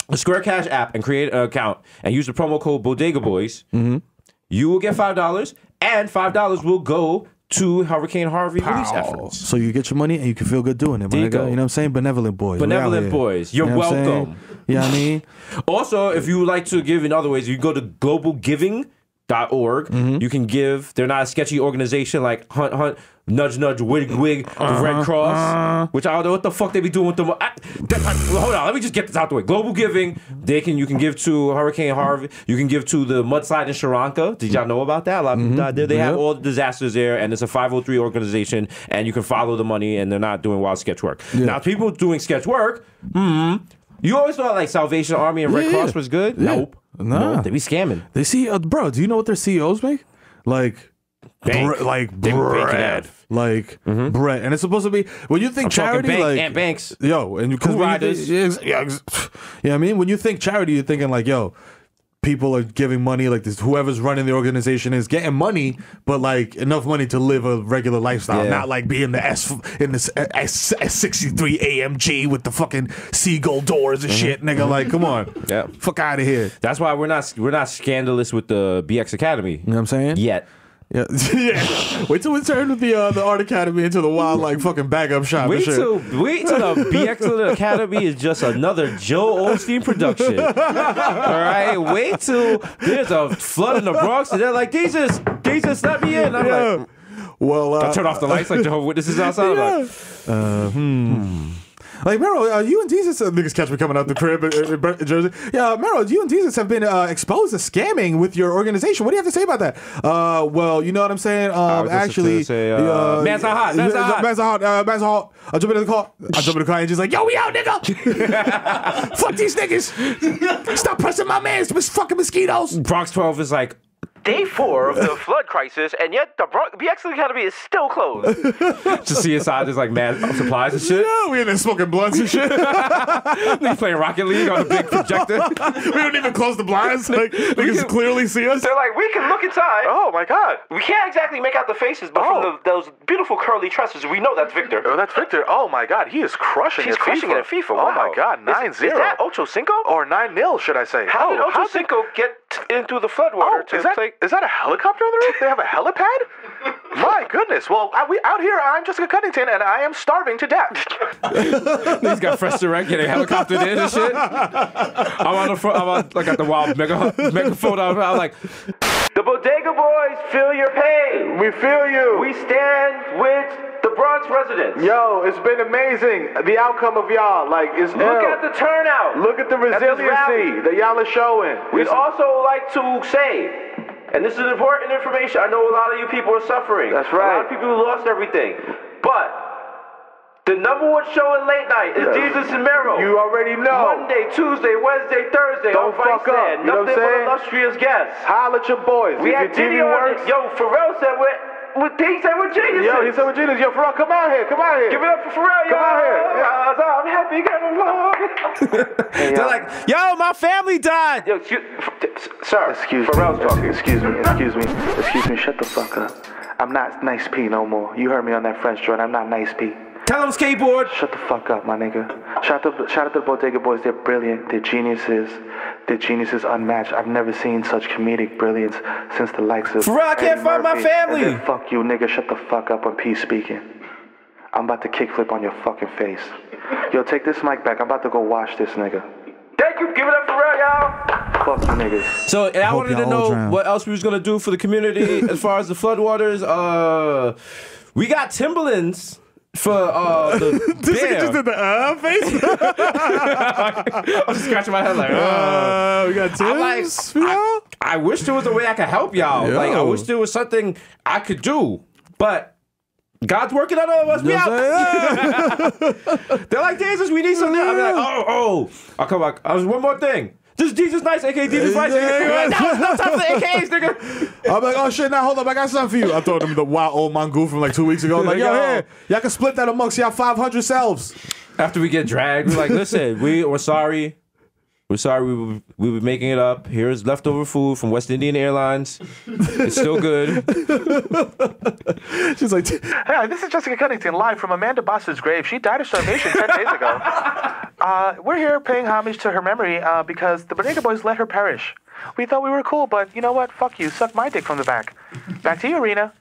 the Square Cash app and create an account and use the promo code Bodega Boys, you will get $5, and $5 will go to Hurricane Harvey relief efforts. So you get your money and you can feel good doing it, There my you nigga. go. You know what I'm saying? Benevolent boys. Benevolent boys. You're welcome. You know what I mean? Also, if you would like to give in other ways, you go to globalgiving.org. You can give. They're not a sketchy organization like Hunt, Nudge, Wig, the Red Cross, which I don't know what the fuck they be doing with them. Hold on, let me just get this out the way. Global Giving, you can give to Hurricane Harvey. You can give to the mudslide in Sri Lanka. Did y'all know about that? A lot of people died there. They have all the disasters there, and it's a 503 organization, and you can follow the money, and they're not doing wild sketch work. Now, people doing sketch work, you always thought like Salvation Army and Red Cross was good? Nope. Nah. No, they be scamming. They see, bro, do you know what their CEOs make? Like, bread. Like, bread. And it's supposed to be, when you think charity, like. Ant Banks. Yo, and because Riders. you know what I mean? When you think charity, you're thinking like, yo, people are giving money, like this, whoever's running the organization is getting money, but like enough money to live a regular lifestyle, not like being the S63 AMG with the fucking seagull doors and shit, nigga. Like, come on, fuck out of here. That's why we're not scandalous with the BX Academy. You know what I'm saying? Yet. Yeah. Wait till we turn with the Art Academy into the wild like fucking bag up shop. Wait till the B-Xcellent Academy is just another Joe Osteen production. All right, wait till there's a flood in the Bronx and they're like, Jesus, let me in. I'm like, well, I turn off the lights like Jehovah's Witnesses outside. I'm like, Like, Mero, you and Desus, niggas catch me coming out the crib in Jersey. Yeah, Mero, you and Desus have been exposed to scamming with your organization. What do you have to say about that? Well, you know what I'm saying? Actually, say, man's not hot. Man's not hot. I jump in the car. And just like, yo, we out, nigga. Fuck these niggas. Stop pressing my mans. Fucking mosquitoes. Bronx 12 is like, Day 4 of the flood crisis, and yet the B-Xcellent Academy is still closed. To see inside, there's like mad supplies and shit. Yeah, we in there smoking blunts and shit. We playing Rocket League on a big projector. We don't even close the blinds. Like, niggas clearly see us. They're like, we can look inside. Oh my god. We can't exactly make out the faces, but from those beautiful curly tresses, we know that's Victor. Oh, that's Victor. Oh my god, he is crushing He's it crushing it at FIFA. Wow. Oh my god, 9-0. Is that Ocho Cinco? Or 9-0, should I say. How did Ocho Cinco get into the floodwater to play? Is that a helicopter on the roof? They have a helipad? My goodness. Well, we out here, I'm Jessica Cunnington, and I am starving to death. He's got fresh direct getting helicoptered in and shit. I'm on the front, like at the wild megaphone. I'm like, the Bodega Boys feel your pain. We feel you. We stand with the Bronx residents. Yo, it's been amazing. The outcome of y'all, is Look at the turnout. Look at the resiliency that y'all are showing. We'd also like to say And this is important information. I know a lot of you people are suffering. That's right. A lot of people who lost everything. But the #1 show in late night is Desus and Mero. You already know. Monday, Tuesday, Wednesday, Thursday. Don't fuck up. You know what I'm Nothing but saying? illustrious guests. Holla at your boys. We if had your TV video on works. it. Yo, Pharrell said he said we're geniuses. Yo, he said we're geniuses. Yo, Pharrell, come out here. Come out here. Give it up for Pharrell, yo. Come out here. I'm happy getting along. They're like, yo, my family died. Yo, sir. Excuse Pharrell's me. talking. Excuse me. Shut the fuck up. I'm not Nice P no more. You heard me on that French joint. I'm not Nice P. Tell them skateboard. Shut the fuck up, my nigga. Shout out to the Bodega Boys. They're brilliant. They're geniuses. They're geniuses unmatched. I've never seen such comedic brilliance since the likes of Pharrell, I can't Eddie find my Murphy. family. And then fuck you, nigga. Shut the fuck up. I'm peace speaking. I'm about to kickflip on your fucking face. Yo, take this mic back. I'm about to go wash this nigga. Thank you. Give it up for Pharrell, y'all. Fuck you, niggas. So and I wanted to y'all all know drown. what else we was gonna do for the community as far as the floodwaters. We got Timberlands for the This nigga bear. just did the face. I'm just scratching my head like, We got I'm like, Tings for y'all. I wish there was a way I could help y'all. Yo. Like, I wish there was something I could do, but God's working on all of us. We out. They're like, Jesus, we need something. I'm like, oh. I'll come back. One more thing. This is Jesus Nice, aka Jesus Nice. Yeah. That was no time for the AKs, nigga. I'm like, oh shit, now hold up, I got something for you. I told him the wild old Mongoose from like 2 weeks ago. I'm like, yo, here, y'all can split that amongst y'all 500 selves. After we get dragged, we're like, listen, we're sorry. We're sorry we were making it up. Here's leftover food from West Indian Airlines. It's still good. She's like, Hey, this is Jessica Cunnington live from Amanda Boss's grave. She died of starvation 10 days ago. We're here paying homage to her memory because the Bodega Boys let her perish. We thought we were cool, but you know what? Fuck you. Suck my dick from the back. Back to you, Rena.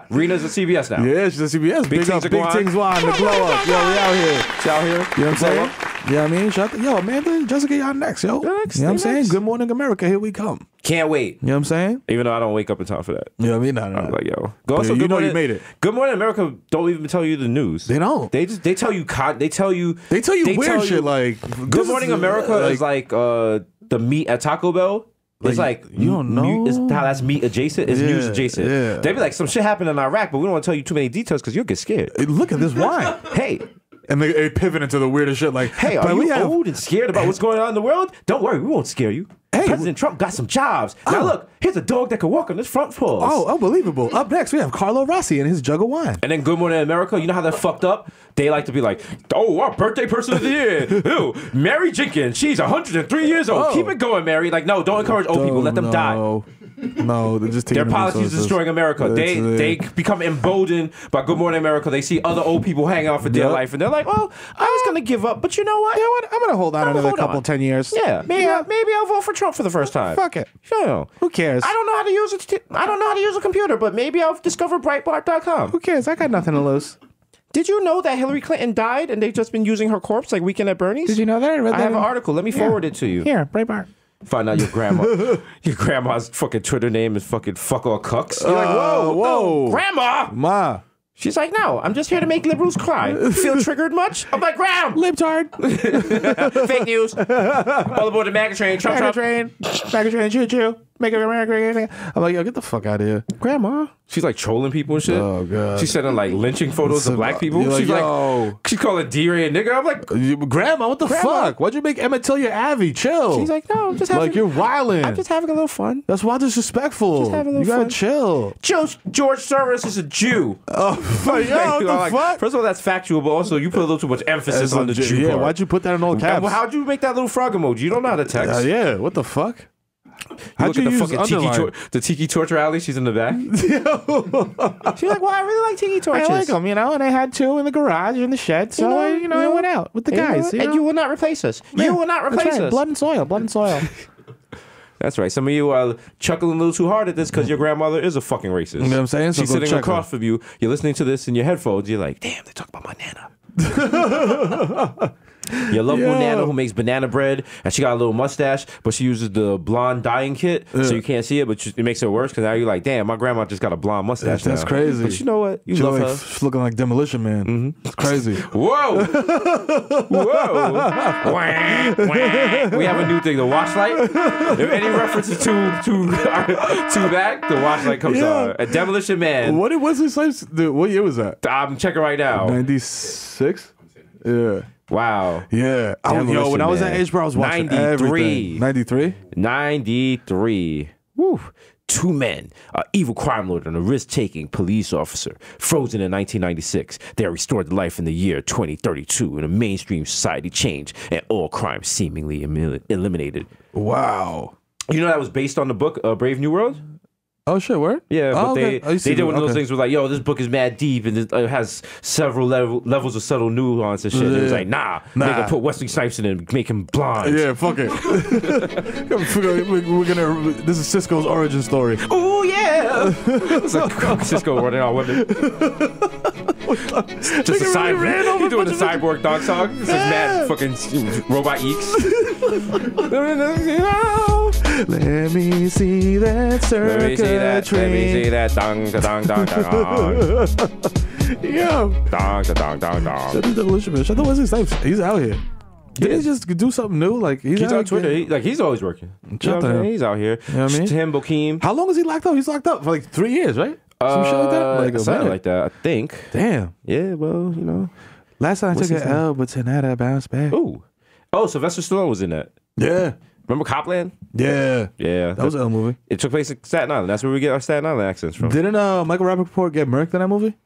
Rena's at CBS now. yeah, she's at CBS. Big Tings up, are Big going. Tings won, the glow up. Yo, we out here. She out here. You know what I'm saying? Yeah, I mean, yo, Amanda, Jessica, y'all next, yo. next, You know what I'm they saying? next. Good morning, America. Here we come. Can't wait. You know what I'm saying? Even though I don't wake up in time for that. You know what I mean? No. I'm like, yo. Go Yeah, also, you Good know Morning, you made it. Good Morning America don't even tell you the news. They don't. They tell you weird shit like Good Morning America is like the meat at Taco Bell. It's like you don't know? It's how that's meat adjacent. It's news adjacent. Yeah. They be like, some shit happened in Iraq, but we don't want to tell you too many details because you'll get scared. Hey, look at this wine. Hey, And they pivot into the weirdest shit like, hey, are you old and scared about what's going on in the world? Don't worry, we won't scare you. Hey, President Trump got some jobs. Now look, here's a dog that can walk on his front paws. Oh, unbelievable. Up next, we have Carlo Rossi and his jug of wine. And then Good Morning America, you know how they're fucked up? They like to be like, oh, our birthday person of the year. Ew, Mary Jenkins, she's 103 years old. Oh. Keep it going, Mary. Like, no, don't encourage old people. Let them die. No, they're just taking Their the policies resources. destroying America. That's They it. become emboldened by Good Morning America. They see other old people hang out for dear life, and they're like, well, I was going to give up, but you know what? You know what? I'm gonna hold on I'm gonna another hold couple on. 10 years. Yeah, maybe I'll vote for Trump for the first time. Fuck it. Sure. Who cares? I don't know how to use it. I don't know how to use a computer, but maybe I'll discover Breitbart.com. Who cares? I got nothing to lose. Did you know that Hillary Clinton died and they've just been using her corpse like Weekend at Bernie's? Did you know that? I read I that have an in- article. Let me forward it to you. Here, Breitbart. Find out your grandma's fucking Twitter name is fucking fuck all cucks. You're like, whoa, whoa. no, grandma. Ma. She's like, no, I'm just here to make liberals cry. Feel triggered much? I'm like, Graham. Libtard. Fake news. All aboard the MAGA train. Trump, Trump. Maggie train, choo choo. Make it America. I'm like, yo, get the fuck out of here. Grandma. She's like trolling people and shit. Oh, God. She's sending like lynching photos of black people. You're like, She's yo. like, she's calling D-Ray a nigga. I'm like, Grandma, what the fuck? Why'd you make Emmett Till your Avi? Chill. she's like, no, I'm just having, like, you're wildin'. I'm just having a little fun. That's why disrespectful. Just having a You little gotta fun. chill. George Soros is a Jew. Oh, yo, what the Like, fuck? First of all, that's factual, but also you put a little too much emphasis on the Jew Yeah, part. why'd you put that in all caps? Well, how'd you make that little frog emoji? You don't know how to text. Yeah, what the fuck? You How'd look you at the use fucking underline? the Tiki Torch rally. She's in the back. She's like, well, I really like Tiki Torches. I like them, you know, and I had two in the garage in the shed, so I went out with the guys. And you will not replace us. You will not replace us. Blood and soil, blood and soil. That's right. Some of you are chuckling a little too hard at this because your grandmother is a fucking racist. You know what I'm saying? So She's go sitting check across her. from you. You're listening to this in your headphones. You're like, damn, they talk about my nana. Your lovable Nana who makes banana bread, and she got a little mustache, but she uses the blonde dyeing kit, so you can't see it, but it makes it worse because now you're like, damn, my grandma just got a blonde mustache. That's crazy. But you know what? You love her. She's looking like Demolition Man. Mm-hmm. It's crazy. Whoa! Whoa! We have a new thing, the wash light. If any references to that, the wash light comes on. A Demolition Man. What was this? What year was that? I'm checking right now. 96? Yeah. Wow. Yeah. When I was that age, bro, I was watching 93. 93? 93. Woo. Two men, an evil crime lord and a risk-taking police officer, frozen in 1996. They are restored to life in the year 2032 in a mainstream society change and all crime seemingly eliminated. Wow. You know that was based on the book Brave New World? Oh, shit, word? Yeah, but they did one of those things where like, yo, this book is mad deep and it has several levels of subtle nuance and shit. And it was like, nah. Nigga, put Wesley Snipes in it and make him blind. Yeah, fuck it. We're gonna. This is Cisco's origin story. Ooh, yeah. It's like Cisco running on women. Just a cyborg. He's doing the cyborg dog song. It's like mad fucking robot eeks. Let me see that circuitry. Let me see that dong dong dong dong. Yo. Dong dong dong dong. Shout out to Delicious, man. Shout out to Wesley Snipes. He's out here. Did he just do something new? Like he's on Twitter. He's always working. He's out here. You know what I mean? Tim Bokeem. How long is he locked up? He's locked up for like 3 years, right? Some shit like that? Something like that, I think. Damn. Yeah, well, you know. Last time I took an L, but tonight I bounced back. Ooh. Oh, Sylvester Stallone was in that. Yeah. Remember Copland? Yeah. Yeah. That was an L movie. It took place in Staten Island. That's where we get our Staten Island accents from. Didn't Michael Rappaport get murked in that movie?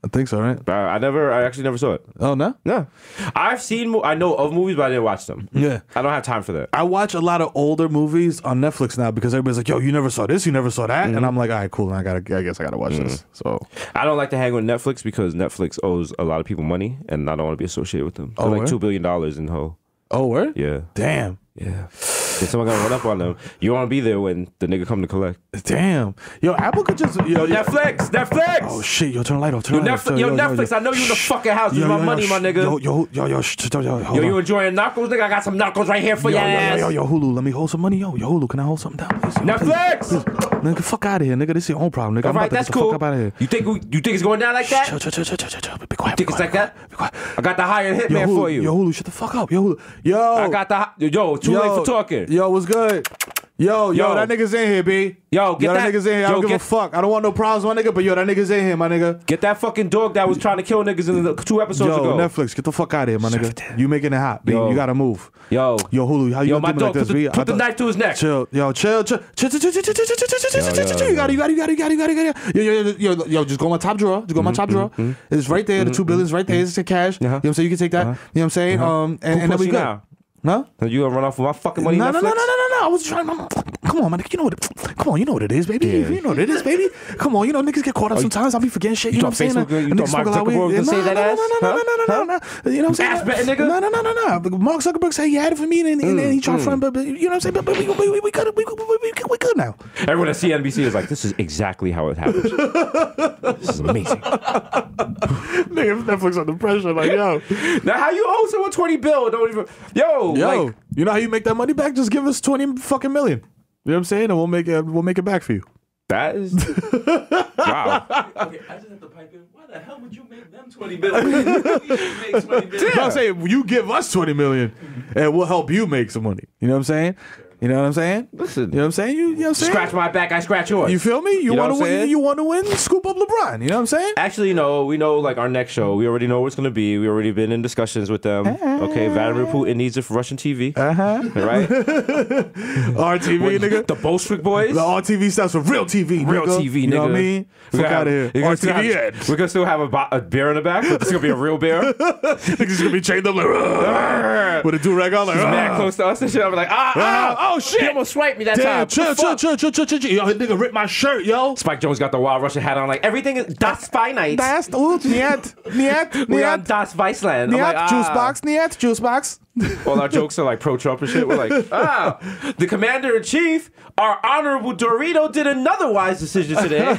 I think so, right? I actually never saw it. Oh, no? No. I know of movies, but I didn't watch them. Yeah. I don't have time for that. I watch a lot of older movies on Netflix now because everybody's like, yo, you never saw this, you never saw that. And I'm like, all right, cool. I guess I got to watch this. So I don't like to hang with Netflix because Netflix owes a lot of people money and I don't want to be associated with them. They're like $2 billion in whole. Oh, word? Yeah. Damn. Yeah. If someone gonna run up on them, you want to be there when the nigga come to collect. Damn. Yo, Apple could just Netflix. Oh shit, yo, turn the light off. Netflix. I know you in the fucking house. Use my money, my nigga. Yo, you enjoying knuckles, nigga? I got some knuckles right here for your ass. Yo, Hulu, let me hold some money. Yo, Hulu, can I hold something down, please? Netflix. Nigga, fuck out of here, nigga. This is your own problem, nigga. All right, that's cool. Fuck out of here. You think it's going down like that? Chill. Be quiet. You think it's like that? Be quiet. I got the hired hitman for you. Yo, Hulu, shut the fuck up. Yo, Hulu. Yo. I got the too late for talking. Yo, what's good? Yo, that nigga's in here, B. That nigga's in here. I don't give a fuck. I don't want no problems, my nigga, but that nigga's in here, my nigga. Get that fucking dog that was trying to kill niggas in the 2 episodes ago. Netflix, get the fuck out of here, my nigga. You making it hot, B. You gotta move. Yo, Hulu, how you gonna do me like this, B? Put the knife to his neck. Chill. You gotta. Yo, just go in my top drawer. It's right there. The $2 billion is right there. It's the cash. You know what I'm saying? You can take that. You know what I'm saying? And then we go. Huh? You gonna run off with my fucking money? No. I was trying. Come on, man. You know what? Come on, you know what it is, baby. Yeah. You know what it is, baby. Come on, niggas get caught up sometimes. I'll be forgetting shit. You know what I'm saying? You thought Mark Zuckerberg gonna say that ass? No. You know what I'm saying? Ass betting nigga. No. Mark Zuckerberg said he had it for me, and he tried to but you know what I'm saying? But we good now. Everyone at CNBC is like, this is exactly how it happens. This is amazing. Nigga, Netflix under pressure, like yo. Now how you owe someone $20 billion? Don't even yo. Like, you know how you make that money back? Just give us 20 fucking million. You know what I'm saying? And we'll make it back for you. That is wow. Okay, I just have to pipe in. Why the hell would you make them $20 billion? You make $20 billion. I'm saying you give us $20 million, and we'll help you make some money. You know what I'm saying? You know what I'm saying? Listen, you know what I'm saying? You know what I'm saying? Scratch my back, I scratch yours. You feel me? You want to win? You want to win? Scoop up LeBron. You know what I'm saying? Actually, no. We know like our next show. We already know what it's going to be. We already been in discussions with them. Okay, Vladimir Putin needs it for Russian TV. Right? RTV, nigga. The Bolshevik boys. The RTV stands for real TV. Real nigga. TV, nigga. You know what I mean? Fuck out of here. RTV. We're gonna still have a bear in the back, but it's gonna be a real bear. Niggas gonna be chained up like with a do-rag on, like he's mad close to us and shit. I'm like, oh shit! He almost swiped me that time. Chill. Yo, nigga ripped my shirt, yo. Spike Jones got the Wild Russian hat on, like everything is das finite. Das, niet. We're on Das Weissland. Niet, juice box. All our jokes are like pro-Trump and shit. We're like, the commander-in-chief, our honorable Dorito, did another wise decision today.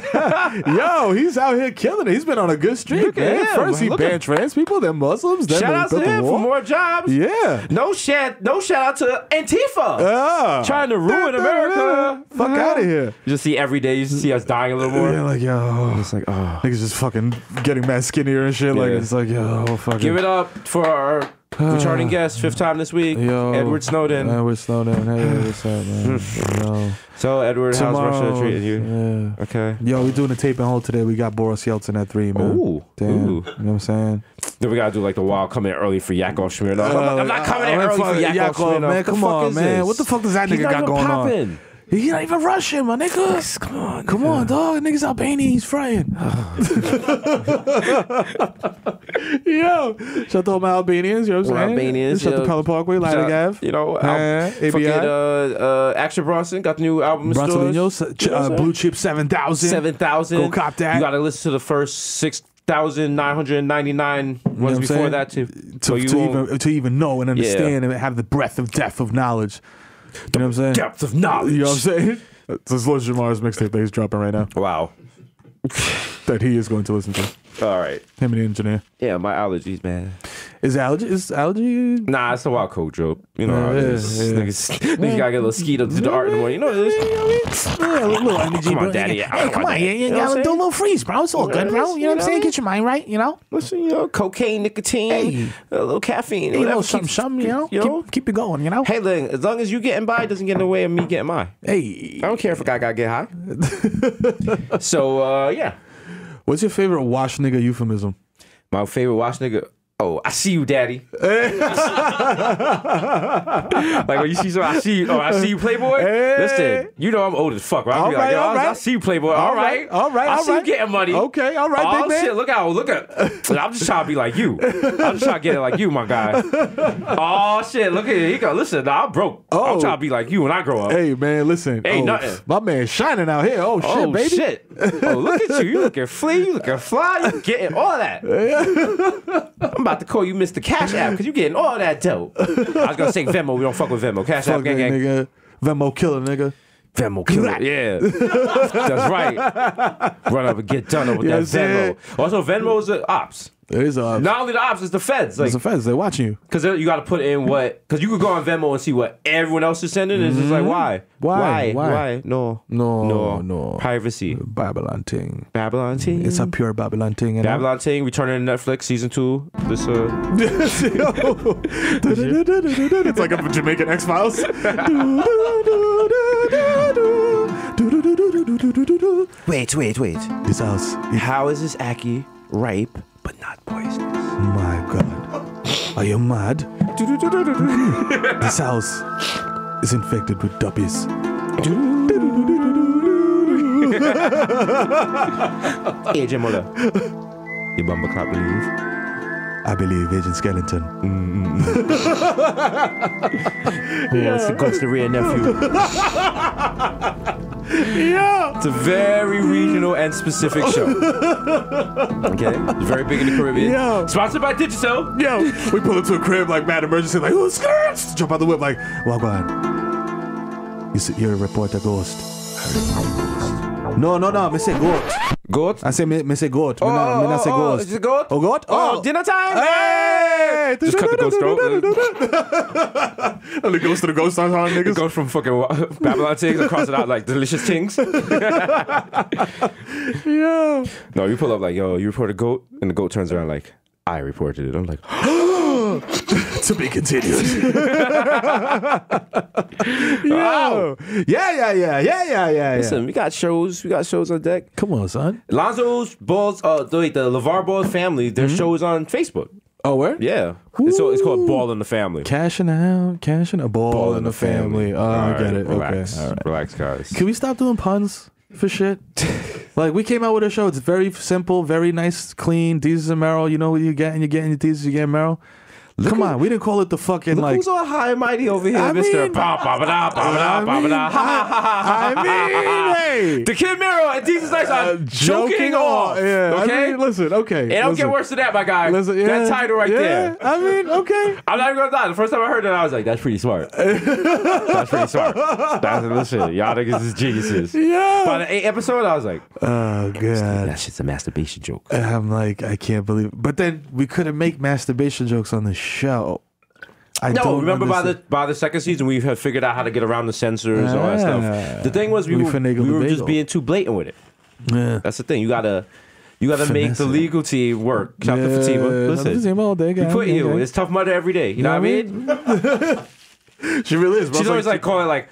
Yo, he's out here killing it. He's been on a good streak, Look at man. him. First he Look banned at- trans people, then Muslims, then Shout out to him for more jobs. Yeah. No shout out to Antifa. Trying to ruin America. Fuck out of here. You just see every day, you just see us dying a little more. Yeah, like, yo. It's like, oh. Niggas just fucking getting mad skinnier and shit. Like, Yeah. it's like, yo, fucking. Give it up for our returning guest, 5th time this week, Yo. Edward Snowden. Edward Snowden. Hey, what's up, man? Yo. So, Edward, how's Russia Tomorrow. treating you? Yeah. Okay. Yo, we doing a tape and hold today. We got Boris Yeltsin at 3, man. Ooh. Damn. Ooh. You know what I'm saying? Then we gotta do like the wild coming in early for Yakov Smirnoff. I'm not coming in I'm early for fucking Yakov Smirnoff. man. Come on, man. What the fuck does that He's nigga not got even going popping. on? He's not even Russian, my nigga. Come on, dog. Nigga's Albanian. He's frying. Yo, shout out to all my Albanians. You know what I'm saying? Albanians. Shout out to Pelham Parkway, Lighter Gav. You know, ABI. fucking Action Bronson got the new album in stores. Bronson, Blue Chip 7,000. 7,000. Go cop that. You gotta listen to the first 6,999 ones I'm before saying? that to to even know and understand and have the breadth of depth of knowledge. You know what I'm saying? depth of knowledge. You know what I'm saying? This is Lord Jamar's mixtape that he's dropping right now. Wow. That he is going to listen to. All right. Him and the engineer. Yeah, my allergies, man. Is allergy? Nah, it's a wild cold joke. You know, how it is. Yeah. Niggas gotta get a little skied up to the art in the morning. You know this. Yeah, a little energy, Come on, bro. daddy. Hey, come on. You gotta do a little freeze, bro. It's all good, bro. You know what I'm saying? Get your mind right, you know? Listen, you know, cocaine, nicotine, a little caffeine. Hey, a little whatever something, keeps- you know? Keep it going, you know? Hey, look, as long as you getting by, it doesn't get in the way of me getting by. Hey. I don't care if a guy gotta get high. So, yeah. What's your favorite wash nigga euphemism? My favorite wash nigga. Oh, I see you, daddy. Like when you see someone, I see you. Oh, I see you, Playboy. Hey. Listen, you know I'm old as fuck, right? I'll be like, yo, I see you, Playboy. All right. I see you getting money. Okay, all right, Oh big man. shit, look I'm just trying to be like you. I'm just trying to get it like you, my guy. Oh shit, look at it. He go, listen, nah, I'm broke. Oh. I'm trying to be like you when I grow up. Hey, man, listen. Ain't nothing. My man shining out here. Oh, shit, Oh baby. shit! Oh, look at you! You looking flea, you looking fly, you getting all that. I'm about to call you Mr. Cash App because you getting all that dope. I was gonna say Venmo. We don't fuck with Venmo. Cash App, Fuck gang, that gang. nigga. Venmo killer, nigga. Venmo killer. Yeah, that's right. Run up and get done up with Yeah, that Venmo. Also, Venmo's the ops. It is Not only the ops, it's the feds. Like, It's the feds. They're watching you. because you got to put in what? Because you could go on Venmo and see what everyone else is sending. It's just like, why? Why? No. Privacy. Babylon Ting. Babylon Ting. It's a pure Babylon Ting. You know? Babylon Ting returning to Netflix season 2. This It's like a Jamaican X-Files. Wait. This house. How is this Aki ripe but not poisonous? My God. Are you mad? This house is infected with duppies. Agent Muller. You bumper clap believe? I believe Agent Skeleton. It's the ghost of real nephew. Yeah. It's a very regional and specific show. Okay? It's very big in the Caribbean. Yeah. Sponsored by Digicel. Yo, we pull into a crib like mad emergency, like, who's scared? Jump out the whip, like, well, go on. You're a reporter ghost. No, me say goat. Goat? I say me say goat. Me not say ghost. Is it goat? Oh, goat? Oh, dinner time! Hey! Just cut the ghost throat. And the ghost to the ghost on It niggas. goes from fucking Babylon Tings and cross it out like Delicious Tings. Yeah. No, you pull up like, yo, you report a goat, and the goat turns around like, I reported it. I'm like, To be continued. Yo. Yeah. listen, we got shows on deck. Come on, son. Lonzo's Balls, the LeVar Ball family, their show is on Facebook. Oh, where? Yeah. It's called Ball in the Family. Cashing a ball in the family. Oh, I get it. Relax. Okay. All right. Relax, guys. Can we stop doing puns for shit? Like, we came out with a show. It's very simple, very nice, clean. Desus and Mero. You know what you're getting. You're getting your Desus, you're getting Mero. Come on, we didn't call it the fucking Look like. who's all high and mighty over here, I Mr. mean- Hey, The Kid Mero and Desus Nice are joking off. Yeah, Okay? I mean, listen, okay. It don't get worse than that, my guy. Listen, yeah, that title right yeah, there. I mean, okay. I'm not even gonna lie. The first time I heard it, I was like, "That's pretty smart. That's pretty smart." Listen, y'all niggas is geniuses. Yeah. By the 8th episode, I was like, Oh god. "That shit's a masturbation joke." I'm like, I can't believe it. But then we couldn't make masturbation jokes on the show. I No, don't remember understand. by the second season, we had figured out how to get around the censors, all that stuff. The thing was, we were finagled the just bagel. being too blatant with it. Yeah. That's the thing. You gotta make Finesse the it. legal team work. Shout out to Fatima. Listen, all day, we put you. It's Tough Mudder every day. You know what I mean? She really is. Bro. She's always like calling like,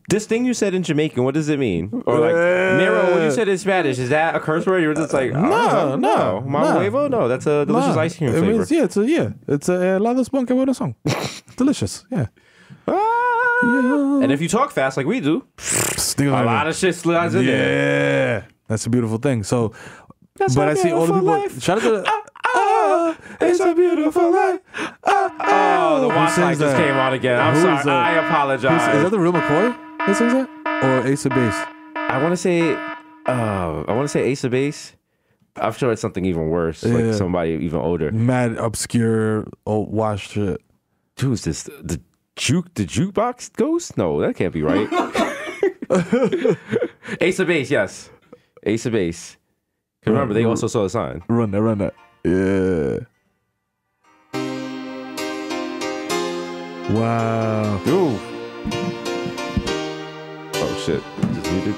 this thing you said in Jamaican, what does it mean? Or like, Mero, what you said in Spanish, is that a curse word? You're just like, No. Mama huevo? No, that's a delicious ice cream flavor. Means, it's a helado spawn que bueno son. Delicious, yeah. And if you talk fast like we do, a lot of shit slides in there. Yeah, that's a beautiful thing. So, That's but a I see all the people. beautiful life. Shout out to It's a beautiful life. Oh, the watch light just came on again. I'm Who sorry. is that? I apologize. Is that the real McCoy that sings that, or Ace of Base? I want to say Ace of Base. I'm sure it's something even worse, like somebody even older. Mad obscure old washed shit. Who's this? The jukebox ghost? No, that can't be right. Ace of Base, yes. Ace of Base. 'Cause remember, they also saw the sign. Run that. Yeah. Wow. Ooh. Oh shit! Just muted.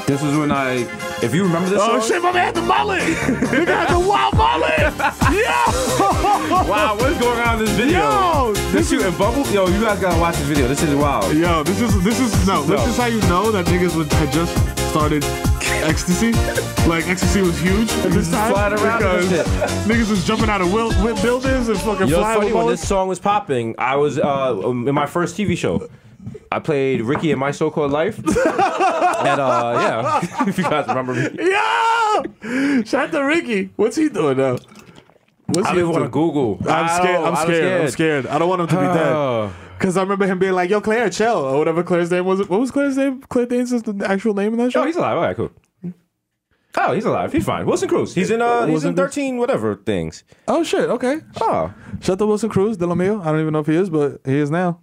This was when if you remember this song. Oh shit, my man had the mullet. Nigga had the wild mullet. Yo. Wow, what's going on in this video? Yo, this you and Bubble. Yo, you guys gotta watch this video. This is wild. Yo, this is how you know that niggas had just started ecstasy. Like ecstasy was huge at this time flying around and because shit. niggas was jumping out of buildings and fucking You know, flying. funny with when bullets. this song was popping, I was in my first TV show. I played Ricky in My So-Called Life. And yeah, if you guys remember me. Yo! Shout out to Ricky. What's he doing now? What's I he don't want to up to? Google. I'm scared. I don't want him to be dead. Because I remember him being like, yo, Claire, chill. Or whatever Claire's name was. What was Claire's name? Claire Danes is the actual name in that show? Oh, he's alive. All right, cool. Oh, he's alive. He's fine. Wilson Cruz. He's in 13 whatever things. Oh, shit. Okay. Oh. Shout out to Wilson Cruz, De La Mio. I don't even know if he is, but he is now.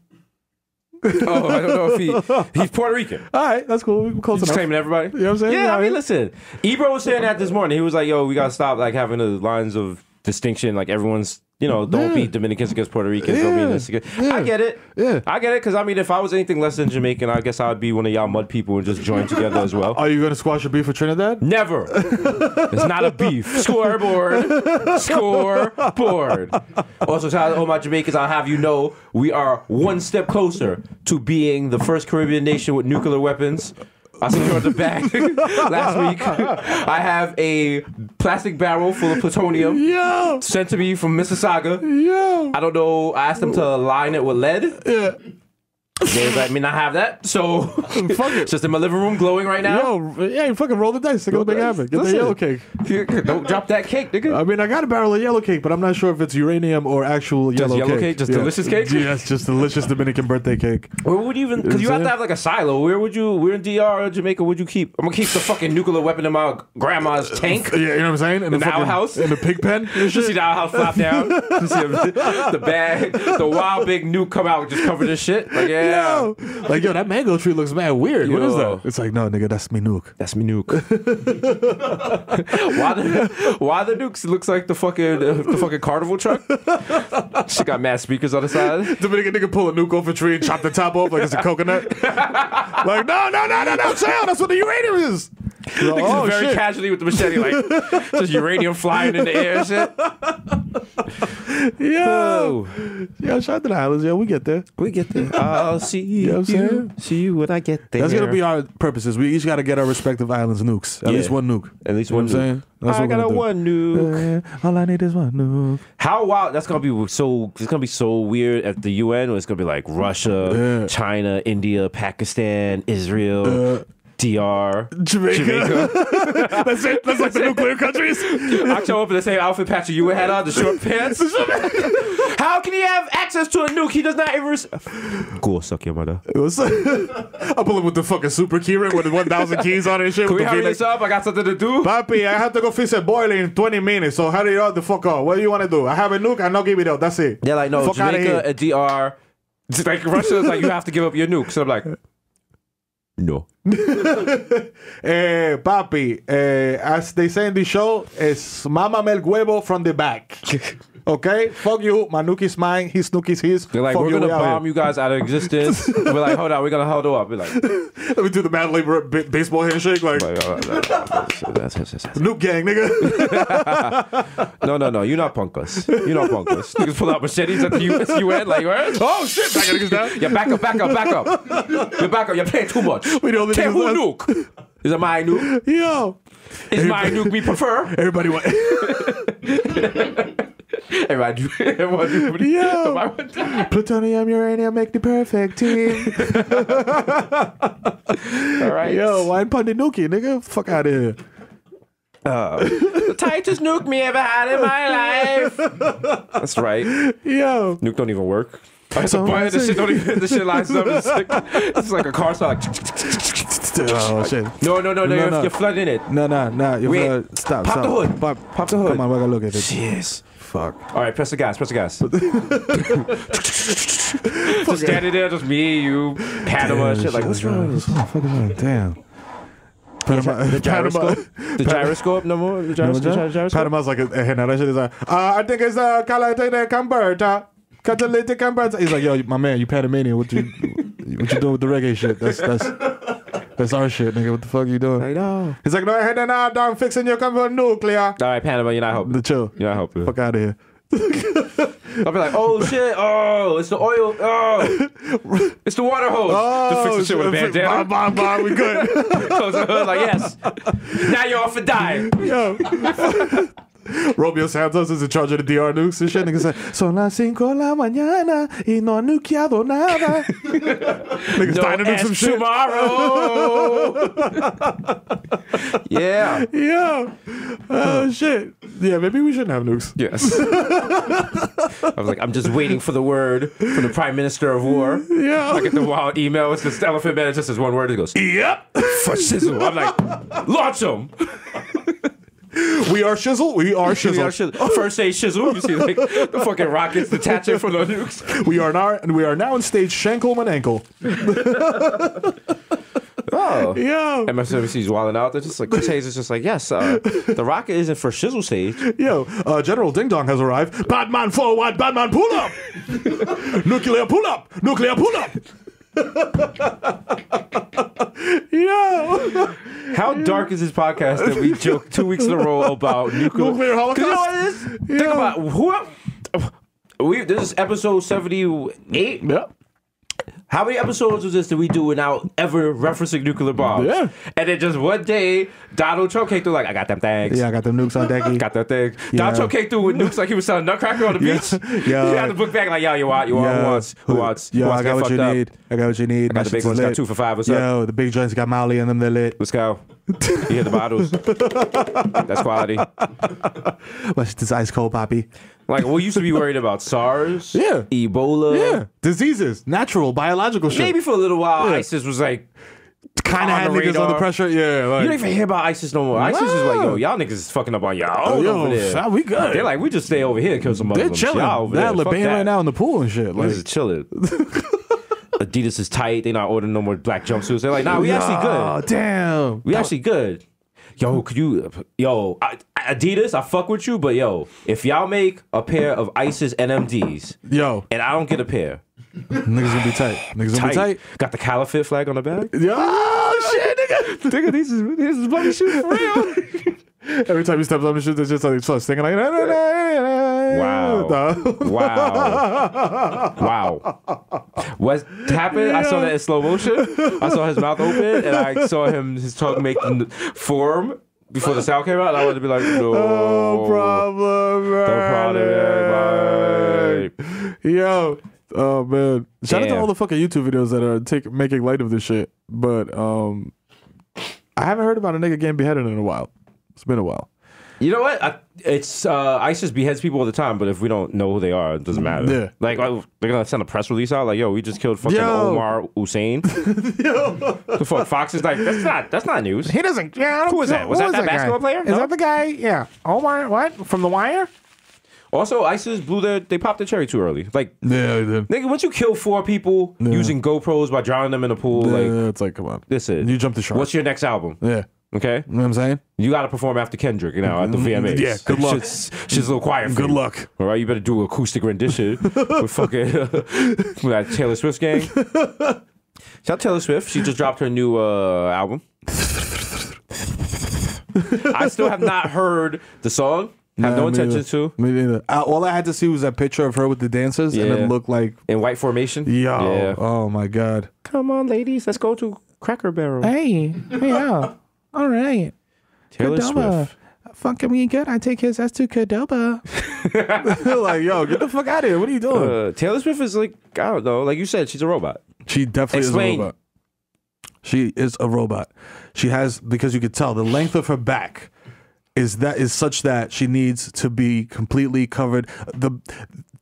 Oh, I don't know if he's Puerto Rican. All right, that's cool. We're close He's enough. claiming everybody. You know what I'm saying? Yeah, I mean, listen. Ebro was saying that this morning. He was like, yo, we got to stop like having the lines of distinction. Like everyone's, don't be Dominicans against Puerto Ricans. Don't be this against. I get it. Yeah. I get it. Because, I mean, if I was anything less than Jamaican, I guess I would be one of y'all mud people and just join together as well. Are you going to squash your beef with Trinidad? Never. It's not a beef. Scoreboard. Scoreboard. Also, shout out to all my Jamaicans. I'll have you know we are one step closer to being the first Caribbean nation with nuclear weapons. I secured the bag last week. I have a plastic barrel full of plutonium sent to me from Mississauga. I don't know. I asked them to line it with lead. Yeah. They let me not have that. So Fuck it. it's just in my living room glowing right now. Yo, yeah, you fucking roll the dice. Take a big happen. Get the Listen. yellow cake. Don't drop that cake, nigga. I mean, I got a barrel of yellow cake, but I'm not sure if it's uranium or actual Just yellow yellow cake. cake? Just delicious cake? Yes, just delicious Dominican birthday cake. Where would you even? Because you have to have like a silo. Where in DR or Jamaica would you keep? I'm gonna keep the fucking nuclear weapon in my grandma's tank. Yeah, you know what I'm saying? In the fucking- outhouse? In the pig pen? and Just see shit. the outhouse flap down. Just see the bag, the wild big nuke come out, just cover this shit. Like Yo, like yo, that mango tree looks mad weird. What is Yo. that? It's like, no, nigga, that's me nuke. That's me nuke. why the nukes looks like the fucking carnival truck? She got mad speakers on the side. Dominican nigga pull a nuke off a tree and chop the top off like it's a coconut. Like, no, chill. That's what the uranium is. Like, Niggas very casually with the machete, like just uranium flying in the air and shit. Yo, shout out to the islands. Yo, we get there. We get there. I'll see you. know what I'm saying? See you when I get there. That's gonna be our purposes. We each got to get our respective islands nukes. At least one nuke. At least You know one what I'm nuke. saying? That's I what we're got a gonna do. one nuke. All I need is one nuke. How wild? That's gonna be so. It's gonna be so weird at the UN. Where it's gonna be like Russia, China, India, Pakistan, Israel. DR, Jamaica. That's it. That's like the nuclear countries. I show up in the same outfit Patrick Ewing had on, the short pants. How can he have access to a nuke? He does not even. Go suck your mother. I pull him with the fucking super keyring with the 1,000 keys on it and shit. Can we hurry this up? I got something to do. Papi, I have to go fix a boiler in 20 minutes, so hurry up the fuck up. What do you want to do? I have a nuke, I'm not giving it up. That's it. They're like, no, fuck Jamaica, a DR. It's like Russia's like, you have to give up your nuke. So I'm like, no. Papi, as they say in the show, es mama el huevo from the back. Okay? Fuck you. My nuke is mine. His nuke is his. They're like, fuck we're you, going to bomb here. you guys out of existence. We're like, hold on. We're going to hold up. We're like, let me do the Mad Labor baseball handshake. Like, nuke gang, nigga. no. You're not punk us. You're not punk us. Niggas pull out machetes at the UN. Like, what? Oh, shit. Back niggas down. Yeah, back up. You're back up. You're playing too much. We the only Can't niggas who left. nuke? Is it my nuke? Yo. Is my nuke we prefer? Everybody want... Everybody do. Yo. Plutonium, uranium make the perfect team. All right. Yo, why pun the nuke, nigga? Fuck out of here. The tightest nuke me ever had in my life. That's right. Yo. Nuke don't even work. This shit don't even. This shit lines up. It's like a car song. Oh shit. No. You're flooding it. No. You're Wait. flooding. Stop. Pop the hood. Pop the hood. Come on, we're gonna look at it. Jeez. Fuck. All right, press the gas. Just standing there, just me, you, Panama, and shit. Like, what's wrong with this? What the fuck is that? Damn. The gyroscope? The gyroscope no more? The gyroscope? Panama's like a that shit is like, I think it's a catalytic converter. Catalytic converter. He's like, yo, my man, you Panamanian. What you doing with the reggae shit? That's our shit, nigga. What the fuck you doing? I know. He's like, no, I had that now. I'm fixing your convert nuclear. All right, Panama, you're not helping. The chill. You're not helping. Fuck out of here. I'll be like, oh shit, oh, it's the oil, oh, it's the water hose. Oh, to fix the shit with a bandana. Bomb, we good. Close the hood, like, yes. Now you're off and dying. Yo. Romeo Santos is in charge of the DR nukes and shit. Niggas say, son las 5 la mañana y no han nukeado nada. Niggas No dying to nuke some shit. Tomorrow. Yeah. Yeah. Oh, shit. Yeah, maybe we shouldn't have nukes. Yes. I was like, I'm just waiting for the word from the Prime Minister of War. Yeah. I get the wild email. It's this elephant man. It just says one word. It goes, Yep. for shizzle. I'm like, launch them. We are shizzle. We are shizzle. First aid shizzle. You see like the fucking rockets detaching from the nukes. We are now in stage Shankelman ankle. Oh. Yo. MSNBC's wilding out. They're just like, Chris Hayes is just like, yes, the rocket isn't for shizzle stage. Yo, General Ding Dong has arrived. Batman forward, Batman pull up. Nuclear pull up. Nuclear pull up. Yo. How dark is this podcast that we joke 2 weeks in a row about nuclear holocaust? You know what it is? Think about this is episode 78. Yep. How many episodes was this that we do without ever referencing nuclear bombs? Yeah. And then just one day, Donald Trump came through like, I got them things. Yeah, I got them nukes on decky. Got that thing. Yeah. Donald Trump came through with nukes like he was selling Nutcracker on the beach. Yeah. He had the book bag like, yo, who wants? Yo, I got what you need. I got what you need. I got the big ones, got 2 for $5. What's up? Yo, the big joints got Molly in them, they're lit. Let's go. You hit the bottles. That's quality. What's this ice cold, Poppy? Like, we used to be worried about SARS, Yeah. Ebola. Yeah. Diseases. Natural, biological shit. Maybe for a little while, Yeah. ISIS was like, kind of had on the niggas radar. under pressure. Yeah. Like, you don't even hear about ISIS no more. ISIS is like, yo, y'all niggas is fucking up on y'all own over there. We good. They're like, we just stay over here and kill some They're Muslims. chilling. Y'all over They're there. Fuck Lebanon that. right now in the pool and shit. Like, Like, just chilling. Adidas is tight. They not ordering no more black jumpsuits. They're like, nah, we actually good. oh, damn. We actually good. Yo, Adidas, I fuck with you, but yo, if y'all make a pair of ISIS NMDs, Yo, and I don't get a pair, niggas gonna be tight. Niggas gonna be tight. Got the caliphate flag on the back. Yo, shit, nigga. Nigga, these is bloody shoes for real. Every time he steps up and shit, it's just like singing like. Wow. Wow. What happened? I saw that in slow motion. I saw his mouth open, and I saw his tongue make form before the sound came out. And I wanted to be like, no problem. Yo. Oh man. Shout out to all the fucking YouTube videos that are making light of this shit. But I haven't heard about a nigga getting beheaded in a while. It's been a while. You know what? ISIS beheads people all the time, but if we don't know who they are, it doesn't matter. Yeah. Like they're gonna send a press release out, like, "Yo, we just killed fucking Omar Hussein." The fuck? Fox is like, that's not news. He doesn't. Yeah, Who was that? Was that basketball player? Is that the guy? Yeah. Omar, what? From The Wire? Also, ISIS they popped the cherry too early. Like, Yeah, they did. nigga, once you kill 4 people using GoPros by drowning them in a pool, Yeah, it's like, come on. this is. You jumped the shark. What's your next album? Yeah. Okay? You know what I'm saying? You got to perform after Kendrick now at the VMAs. Yeah, good luck. Shit's a little quiet for Good you. luck. All right, you better do acoustic rendition with fucking with that Taylor Swift gang. Shout out Taylor Swift. She just dropped her new album. I still have not heard the song. Have no intention to. Me neither. All I had to see was that picture of her with the dancers, and it looked like in white formation. Yo, Yeah. oh my god. Come on, ladies, let's go to Cracker Barrel. Hey, yeah. All right. Taylor Qdoba. Swift. Fucking me good. I take his ass to Qdoba. Like, yo, get the fuck out of here. What are you doing? Taylor Swift is like, I don't know. Like you said, she's a robot. She definitely Explain. is a robot. She is a robot. She has, because you could tell, the length of her back is such that she needs to be completely covered.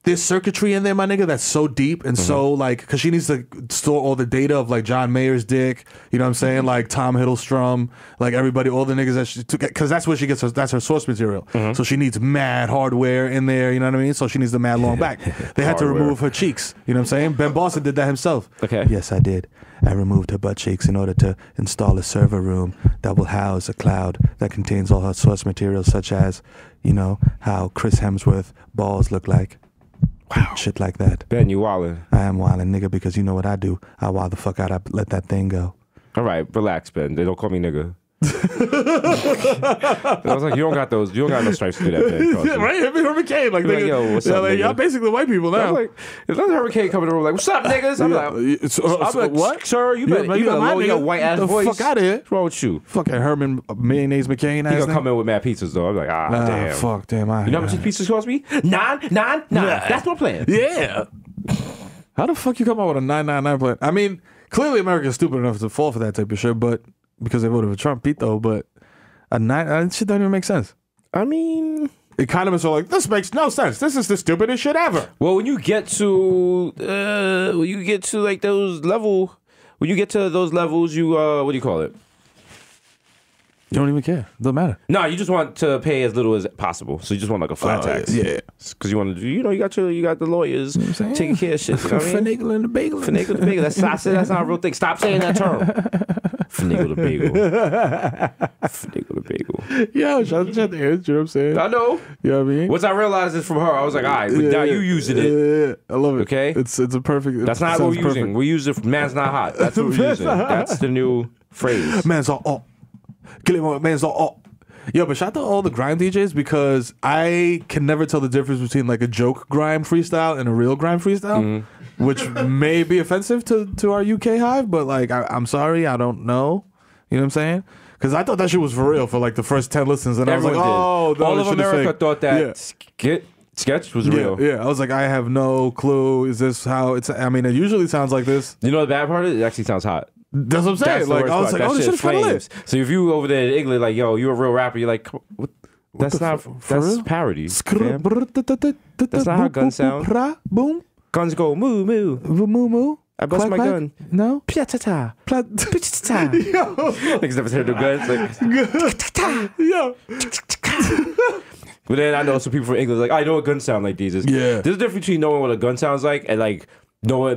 There's circuitry in there, my nigga, that's so deep and so like, because she needs to store all the data of like John Mayer's dick, you know what I'm saying? Like Tom Hiddleston, like everybody, all the niggas that she took, because that's where she gets that's her source material. So she needs mad hardware in there, you know what I mean? So she needs the mad long back. They had to remove her cheeks, you know what I'm saying? Ben Boston did that himself. Okay. Yes, I did. I removed her butt cheeks in order to install a server room that will house a cloud that contains all her source materials, such as, you know, how Chris Hemsworth balls look like. Wow. Shit like that. Ben, you wildin'. I am wildin', nigga, because you know what I do. I wild the fuck out. I let that thing go. All right, relax, Ben. They don't call me nigga. I was like, you don't got no stripes to do that, Ben. Yeah, right? Hurricane. Like, Like, yo, what's up, nigga? y'all basically white people I now. was like, if there's a hurricane coming in the room, like, what's up, niggas? I'm like, what? Sir, you better lower your white ass the voice. fuck out of here. What's wrong with you? Fucking Herman Mayonnaise McCain. He gonna come in with mad pizzas though. I'm like, damn. Fuck, damn. You know how much these pizzas cost me? $9.99. That's my plan. Yeah. How the fuck you come out with a 999 plan? I mean, clearly America's stupid enough to fall for that type of shit, but because they voted for Trump, Pete, though, but that shit doesn't even make sense. I mean, economists are like, this makes no sense. This is the stupidest shit ever. Well, when you get to like those levels, you what do you call it? You don't even care. Doesn't matter. No, you just want to pay as little as possible. So you just want like a flat tax. Yeah. Because you want to do, you got the lawyers taking care of shit. You know what I mean? Finagling the bagel. Finagle the bagel. That's not a real thing. Stop saying that term. Finagle the bagel. Finagle the bagel. Yo, shout out to the you know what I'm saying? I know. You know what I mean? Once I realized this from her, I was like, all right, now you using it. Yeah, I love it. Okay? It's a perfect. That's not what we're using. We use it. Man's not hot. That's what we're using. That's the new phrase. Man's all up. Man's all up. Yo, but shout out to all the grime DJs because I can never tell the difference between like a joke grime freestyle and a real grime freestyle, which may be offensive to our UK hive, but like I'm sorry, I don't know. You know what I'm saying? Because I thought that shit was for real for like the first 10 listens, and Everyone I was like, oh, did. All of America thought that sketch was real. Yeah, I was like, I have no clue. Is this how it's? I mean, it usually sounds like this. You know the bad part is it actually sounds hot. That's what I'm saying. That's like I was part. like, oh, this shit is kind of lit. So if you over there in England, like, yo, you a real rapper, you're like, what? That's not that's real? parody. Fam. That's not how guns sound. Boom. Guns go moo moo. Moo moo. I bust Quack, my quack. gun. No. Pia-ta-ta. Pia-ta-ta. Niggas never heard the guns. Like, Yo. But then I know some people from England like, I know what guns sound like these. Yeah. There's a difference between knowing what a gun sounds like and like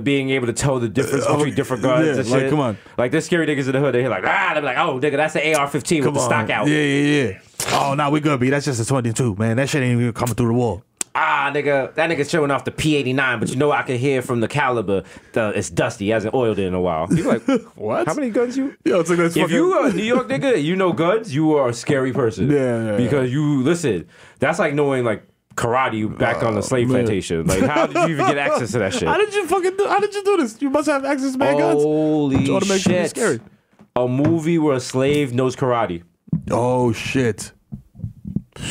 being able to tell the difference between different guns and shit. Like, come on. Like, there's scary niggas in the hood. They're like, they're like, oh, nigga, that's the AR-15 with the stock out. Yeah. Oh, no, we good, B. That's just a 22, man. That shit ain't even coming through the wall. Nigga, that nigga's showing off the P89, but you know I can hear from the caliber it's dusty. He hasn't oiled it in a while. You're like, what? How many guns you? Yo, it's like that's if fucking... you are a New York nigga, you know guns, you are a scary person. Yeah. Because you, listen, that's like knowing like karate back on the slave plantation. Like, how did you even get access to that shit? How did you do this? You must have access to mad guns. Holy shit. Scary. A movie where a slave knows karate. Oh, shit.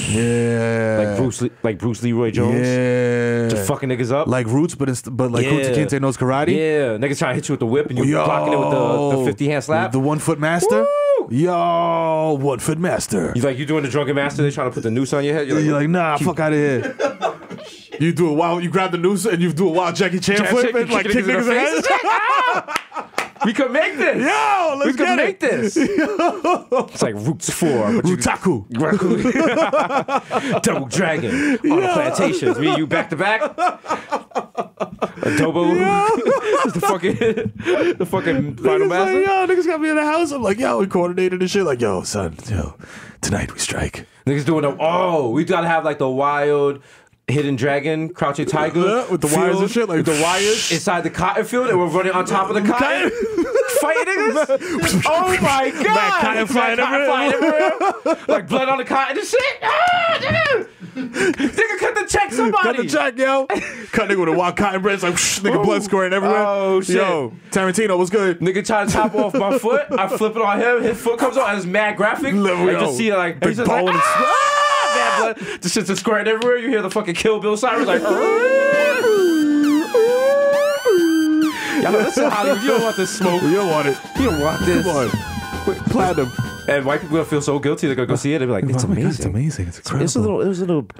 Yeah. Like Bruce Leroy Jones. Yeah. Just fucking niggas up. Like Roots, but like Kunta Kinte knows karate. Yeah. Niggas trying to hit you with the whip and you blocking it with the 50-hand slap. The 1 foot master. Woo! Yo, Woodford Master. You doing the drunken master? They trying to put the noose on your head. You're like, nah, fuck out of here. You do a wild. You grab the noose and you do a wild Jackie Chan flip and like kick niggas in the head. We could make this. Yo, let's we could make this. It's like Roots 4. Rutaku. Double Dragon on the plantations. Me and you back to back. Adobo. the fucking final master. Like, yo, niggas got me in the house. I'm like, yo, we coordinated and shit. Like, yo, son, tonight we strike. Niggas doing we gotta have like the wild hidden dragon, crouching tiger with the wires and shit, like with the wires inside the cotton field, and we're running on top of the cotton, fighting niggas. Oh my god! That cotton flying everywhere. Like blood on the cotton and shit. Ah, nigga, cut the check, somebody. Cut the check, yo. Cut nigga with a wild cotton bread. It's like nigga blood squirting everywhere. Oh shit. Yo, Tarantino, what's good? Nigga trying to top off my foot. I flip it on him. His foot comes on, and it's mad graphic. I just see like big bone and bad blood. The shit's just squirting everywhere. You hear the fucking Kill Bill sirens like. Y'all know, this is Hollywood. You don't want this smoke. You don't want it. You don't want this. Come on. Platinum. And white people gonna feel so guilty. They're gonna go see it. They'll be like, "It's amazing. It's amazing. It's incredible." It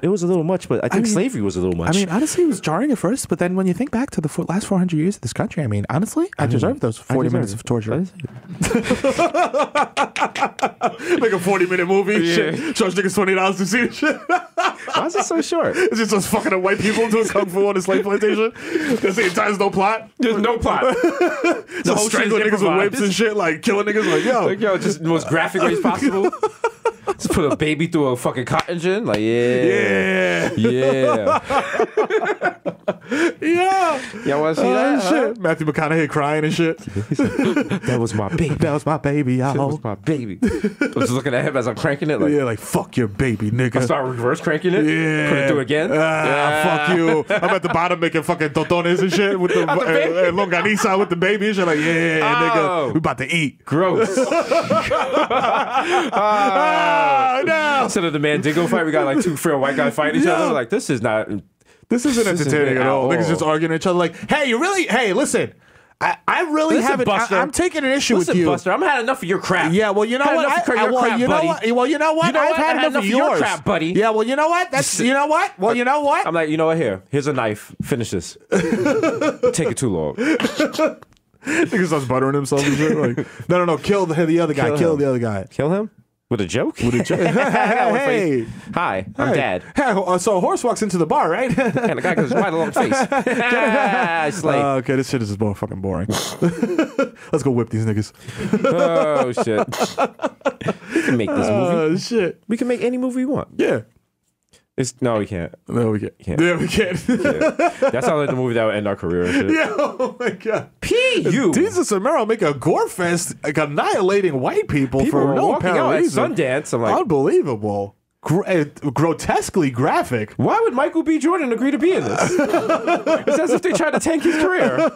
was a little much, but I think slavery was a little much. I mean, honestly, it was jarring at first, but then when you think back to the last 400 years of this country, I mean, honestly, I deserve those 40 minutes of torture. Like a 40-minute movie. Yeah. Shit. Charge niggas $20 to see the shit. Why is it so short? It's just us fucking white people doing kung fu on a slave plantation. There's there's no plot. There's no plot. Just strangling niggas with whips and shit, like killing niggas, like yo, just the most graphic ways possible. Just put a baby through a fucking cotton gin, like yeah. Y'all want to see that? Shit. Matthew McConaughey crying and shit. That was my baby. That was my baby, y'all. That was my baby. I'm just looking at him as I'm cranking it, like like fuck your baby, nigga. I start reverse cranking it. Yeah. Put it through again. Fuck you. I'm at the bottom making fucking totones and shit with the longaniza with the baby and shit. Like nigga, we about to eat. Gross. No. Instead of the Mandingo fight, we got like two frail white guys fighting each other. Like this isn't entertaining at all. Niggas just arguing at each other. Like, hey, listen. I really haven't. I'm taking an issue with you, Buster. I'm had enough of your crap. Yeah, well, you know what? Well, you know what? I've had enough of your crap, buddy. Yeah, well, you know what? You know what? Well, you know what? I'm like, you know what? Here's a knife. Finish this. Take it too long. Niggas starts buttering himself and shit. Like, no, kill the other guy. Kill the other guy. Kill him? With a joke? Hey. Hi, I'm Dad. Hey, so a horse walks into the bar, right? And the guy goes, quite a long face. It's like, okay, this shit is just more fucking boring. Let's go whip these niggas. Oh, shit. We can make this movie. Oh, shit. We can make any movie we want. Yeah. No, we can't. No, we can't. Yeah, we can't. That sounds like the movie that would end our career and shit. Yeah, oh my god. P.U. Desus and Mero make a gore fest, like annihilating white people for no apparent reason. Sundance. I'm like, unbelievable. Grotesquely graphic. Why would Michael B. Jordan agree to be in this? It's as if they tried to tank his career.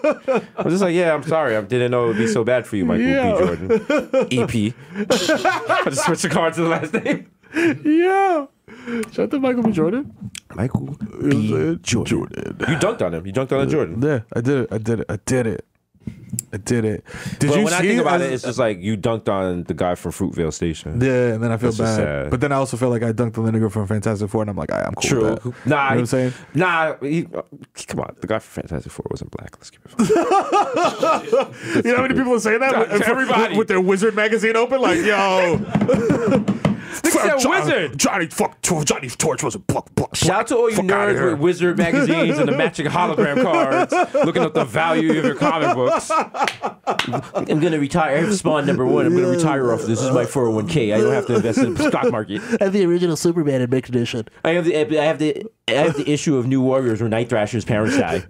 I'm just like, yeah, I'm sorry. I didn't know it would be so bad for you, Michael B. Jordan. EP. I just switched the card to the last name. Yeah. Shout out to Michael B. Jordan. Michael B. Jordan. You dunked on him. You dunked on Jordan. Yeah, I did it. Did but you when see I think about it, it's just like you dunked on the guy from Fruitvale Station. Yeah, and then I feel That's bad. But then I also feel like I dunked on the nigga from Fantastic Four, and I'm like, I'm cool True. with that. Nah, you know what I'm saying? Nah, come on. The guy from Fantastic Four wasn't black. Let's keep it fun. You know how many people are saying that? Everybody. With their Wizard magazine open? Like, yo. Wizard. Johnny Torch was a buck. Shout out to all you nerds with Wizard magazines and the matching hologram cards, looking up the value of your comic books. I'm gonna retire. I have Spawn #1. I'm gonna retire off this. This is my 401k. I don't have to invest in the stock market. I have the original Superman in mixed edition. I have the issue of New Warriors where Night Thrasher's parents die.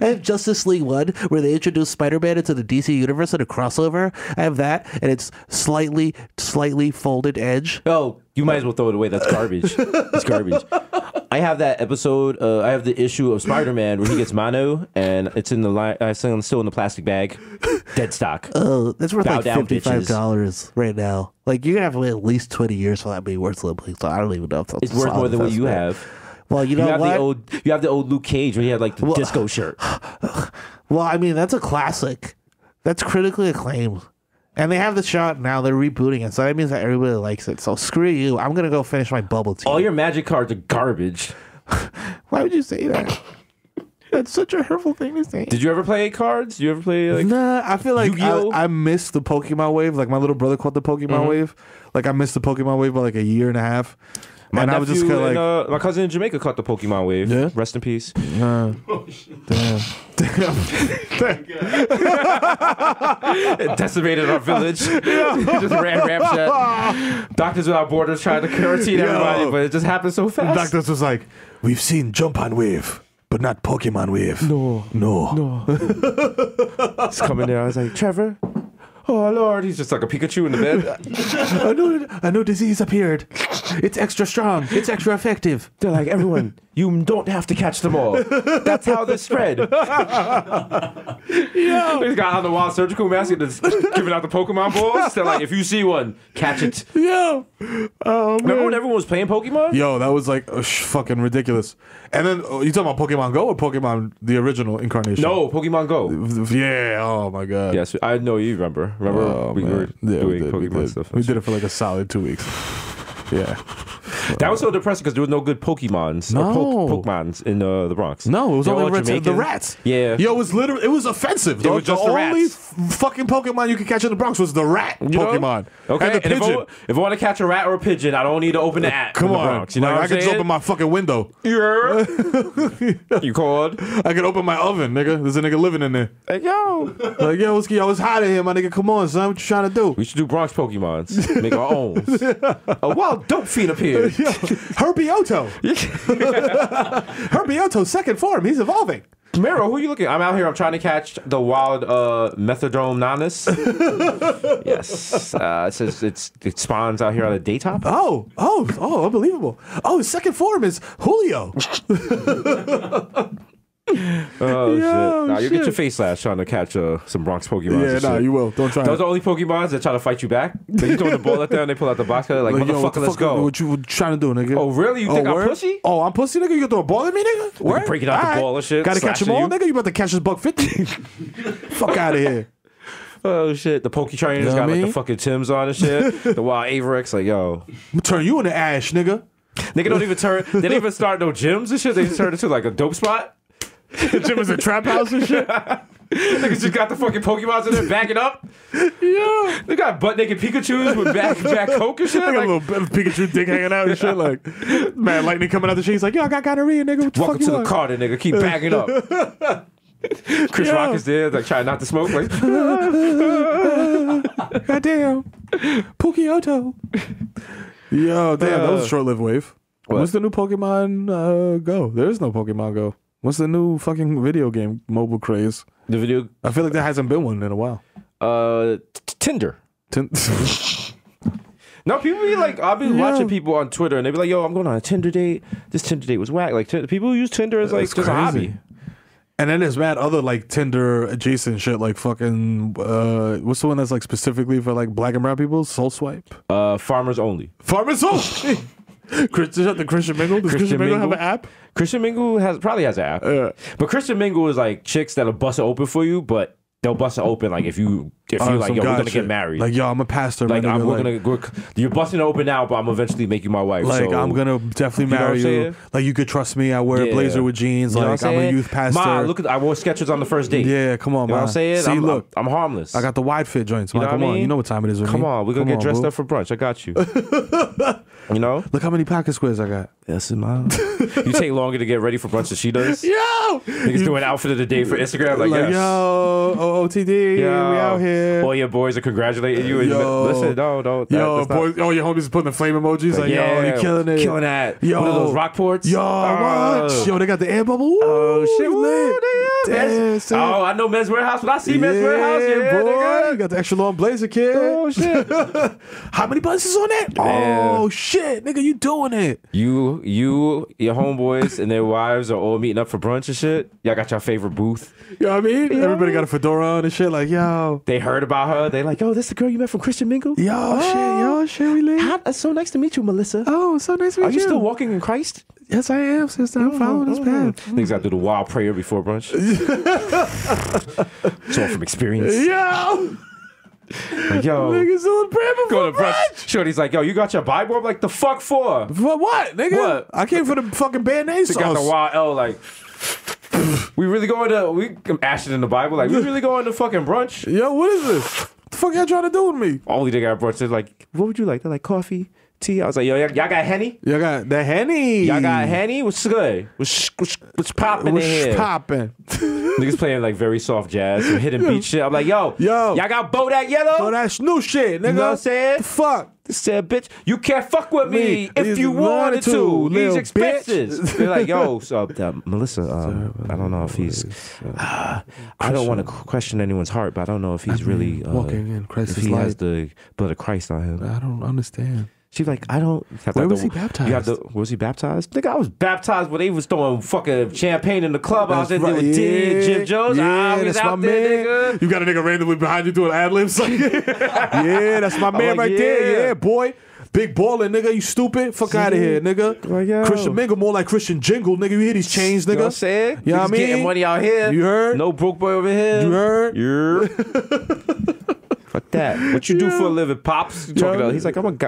I have Justice League 1 where they introduced Spider-Man into the DC universe in a crossover. I have that, and it's slightly folded edge. Oh, you might as well throw it away. That's garbage. It's garbage. I have that episode. I have the issue of Spider-Man where he gets mono, and it's in the line. Still in the plastic bag, dead stock. Oh, that's worth Bow like down, $55 right now. Like you're gonna have to wait at least 20 years for that to be worth something. So I don't even know if that's it's worth more than what you have. Well, you know what? You have the old Luke Cage where he had like the disco shirt. Well, I mean that's a classic. That's critically acclaimed. And they have the shot now. They're rebooting it, so that means that everybody likes it. So screw you. I'm gonna go finish my bubble tea. All your magic cards are garbage. Why would you say that? That's such a hurtful thing to say. Did you ever play cards? Did you ever play like? Nah, I feel like Yu-Gi-Oh? I missed the Pokemon wave. Like my little brother caught the Pokemon wave. Like I missed the Pokemon wave by like a year and a half. My and nephew I was just kind of like, and, my cousin in Jamaica caught the Pokemon wave. Yeah? Rest in peace. damn. It decimated our village. It just ran ramshot. Doctors Without Borders tried to quarantine everybody, but it just happened so fast. Doctors was like, we've seen Jump On Wave, but not Pokemon Wave. No. He's coming there. I was like, Trevor. Oh Lord, he's just like a Pikachu in the bed. I know disease appeared. It's extra strong. It's extra effective. They're like, everyone, you don't have to catch them all. That's how this spread. He's got on the wild surgical mask and just giving out the Pokemon balls. They're like, if you see one, catch it. Oh, Remember when everyone was playing Pokemon? Yo, that was like fucking ridiculous. And then you talking about Pokemon Go or Pokemon the original incarnation? No, Pokemon Go. Yeah. Oh my god. Yes, I know you remember. Remember we were doing Pokemon stuff. We did it for like a solid 2 weeks. Yeah. That was so depressing because there was no good Pokemons or Pokemons in the Bronx. No, it was They were only all the rats. Yeah. Yo, it was literally, it was offensive. It was just the only rats. fucking Pokemon you could catch in the Bronx was the rat Pokemon. Okay, And the pigeon. if I want to catch a rat or a pigeon, I don't need to open the app. Come in the on. Bronx, you know Like, what I I'm could just saying? open my fucking window. Yeah. You called? I could open my oven, nigga. There's a nigga living in there. Like, yo. Like, yo, it's hot in here, my nigga. Come on, son. What you trying to do? We should do Bronx Pokemons. Make our own. A wild dope fiend appeared. Herbioto. Herbioto's second form. He's evolving. Mero, who are you looking at? I'm out here. I'm trying to catch the wild Methadrome nanus. Yes. It says it spawns out here on a daytop. Oh, unbelievable. Oh, his second form is Julio. Oh, shit. Nah, you get your face slashed trying to catch some Bronx Pokemon. Yeah, nah, you will. Don't try. Those are the only Pokemons that try to fight you back. Like, you throw the ball at them and they pull out the box cutter. Like, motherfucker, let's go. What you trying to do, nigga? Oh, really? You think I'm pussy? Oh, I'm pussy, nigga? You gonna throw a ball at me, nigga? We can break it out the ball and shit. Gotta catch them all, slashing nigga? You about to catch this $150? Fuck out of here. Oh, shit. The Poke Trainers You know got what I like mean? the fucking Tims on and shit. The wild Averex, like, yo. I'm gonna turn you into Ash, nigga. Nigga don't even turn, they don't even start no gyms and shit. They just turn it to like a dope spot. The gym is a trap house and shit. Niggas just got the fucking Pokemons in there backing up. Yeah. They got butt naked Pikachus with back coke and shit. I got Like, a little Pikachu dick hanging out and shit. Like, man, lightning coming out the shit. He's like, yo, I got gonorrhea, nigga. What the welcome fuck to you the want? Carter, nigga. Keep backing up. Chris Rock is there, like trying not to smoke. Like, Goddamn. Pokioto. Yo, damn, that was a short-lived wave. What? What's the new Pokemon Go? There is no Pokemon Go. What's the new fucking video game mobile craze? the video, I feel like there hasn't been one in a while. Tinder. No, people be like, I've been watching people on Twitter and they be like, yo, I'm going on a Tinder date. This Tinder date was whack. Like, people who use Tinder as like That's just a crazy. hobby. And then there's mad other like Tinder adjacent shit, like fucking what's the one that's like specifically for like black and brown people? Soul Swipe. Farmers only. Farmers only. The Christian Mingle. Does Christian Mingle have an app? Christian Mingle probably has an app. But Christian Mingle is like chicks that'll bust it open for you, but they'll bust it open like if you like, yo, we're gonna get married. Like, yo, I'm a pastor. Like, my nigga. you're busting it open now, but I'm eventually make you my wife. Like, so, I'm gonna definitely You know marry what I'm you. saying? Like, you could trust me. I wear a Yeah. blazer with jeans. You know Like, what I'm a saying? youth pastor. Ma, look, I wore Skechers on the first date. Yeah, come on, You know man. what I'm saying? See, look, I'm harmless. I got the wide fit joints. You Man, know come what I on, mean? you know what time it is with me. Come on, we're gonna get dressed boo. up for brunch. I got you. You know? Look how many pocket squares I got. Yes, mom. You take longer to get ready for brunch than she does. Yo! Niggas doing outfit of the day for Instagram. Like, yes. yo, OOTD, Yo. we out here. All your boys are congratulating you. And Yo. listen, don't. Yo, boys, your homies is putting the flame emojis. Like, yo, you killing it. Killing that. Yo. One of those rock ports. Yo, what? Yo, they got the air bubble. Ooh, Oh, shit. lit. Damn, son. Oh, I know Men's Warehouse. When I see Men's Warehouse, yeah, boy. nigga. You got the extra long blazer, kid. Oh, shit. How many buttons is on that? Oh, shit. Nigga, you doing it. You, your homeboys and their wives are all meeting up for brunch and shit. Y'all got your favorite booth. You know what I mean? Everybody got a fedora on and shit. Like, yo. They heard about her. They like, yo, this the girl you met from Christian Mingle? Yo, shit, we lit. It's so nice to meet you, Melissa. Oh, so nice to meet Are you still walking in Christ? Yes, I am, sister. I'm following this path. Niggas got to do the wild prayer before brunch. It's all from experience. Yo. Like, yo, Niggas doing prayer go before to brunch. brunch. Shorty's like, yo, you got your Bible? I'm like, the fuck for? For what, nigga? What? I came for the fucking band-aid She got the sauce. wild L like. We really going to Ashton in the Bible? Like, we really going to fucking brunch? Yo, what is this? What the fuck y'all trying to do with me? Only they got brunch. They're like, what would you like? They're like, coffee, tea. I was like, yo, y'all got Henny? Y'all got the Henny. Y'all got Henny? What's good? What's popping in here? What's popping? Niggas playing like very soft jazz, some hidden beat shit. I'm like, yo, y'all got Bodak Yellow? So that's new shit, nigga. You know what I'm saying? The fuck? Said, bitch, you can't fuck with me if you wanted to. These little expenses. bitch. They're like, yo, so Melissa, I don't know if he's. I don't want to question anyone's heart, but I don't know if he's really walking in Christ's if he light. has the blood of Christ on him. I don't understand. She's like, I don't. Where was he baptized? Was he baptized? Nigga, I was baptized when they was throwing fucking champagne in the club. I was in there right. with Jim Jones. I was that's out my there, man. nigga. You got a nigga randomly behind you doing ad-libs. Like, yeah, that's my man like, right yeah. there. Yeah, boy. Big baller, nigga. You stupid? Fuck out of here, nigga. Like, yo. Christian Mingle more like Christian Jingle, nigga. You hear these chains, nigga? You know what I'm saying? You know what I Niggas mean? getting money out here. You heard? No broke boy over here. You heard? Yeah. Fuck that. What you do for a living, pops? You talking about? He's like, I'm like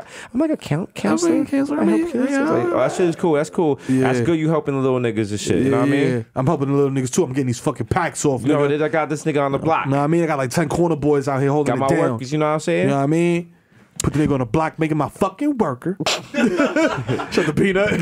a counselor. counselor. I help kids. Yeah. Like, oh, that shit is cool. That's cool. Yeah. That's good. You helping the little niggas and shit. You know what I mean? I'm helping the little niggas too. I'm getting these fucking packs off, You know what nigga. it is? I got this nigga on the block. Know what I mean? I got like 10 corner boys out here holding Got my it down. workers. You know what I'm saying? You know what I mean? Put the nigga on the block, making my fucking worker. Shut the peanut.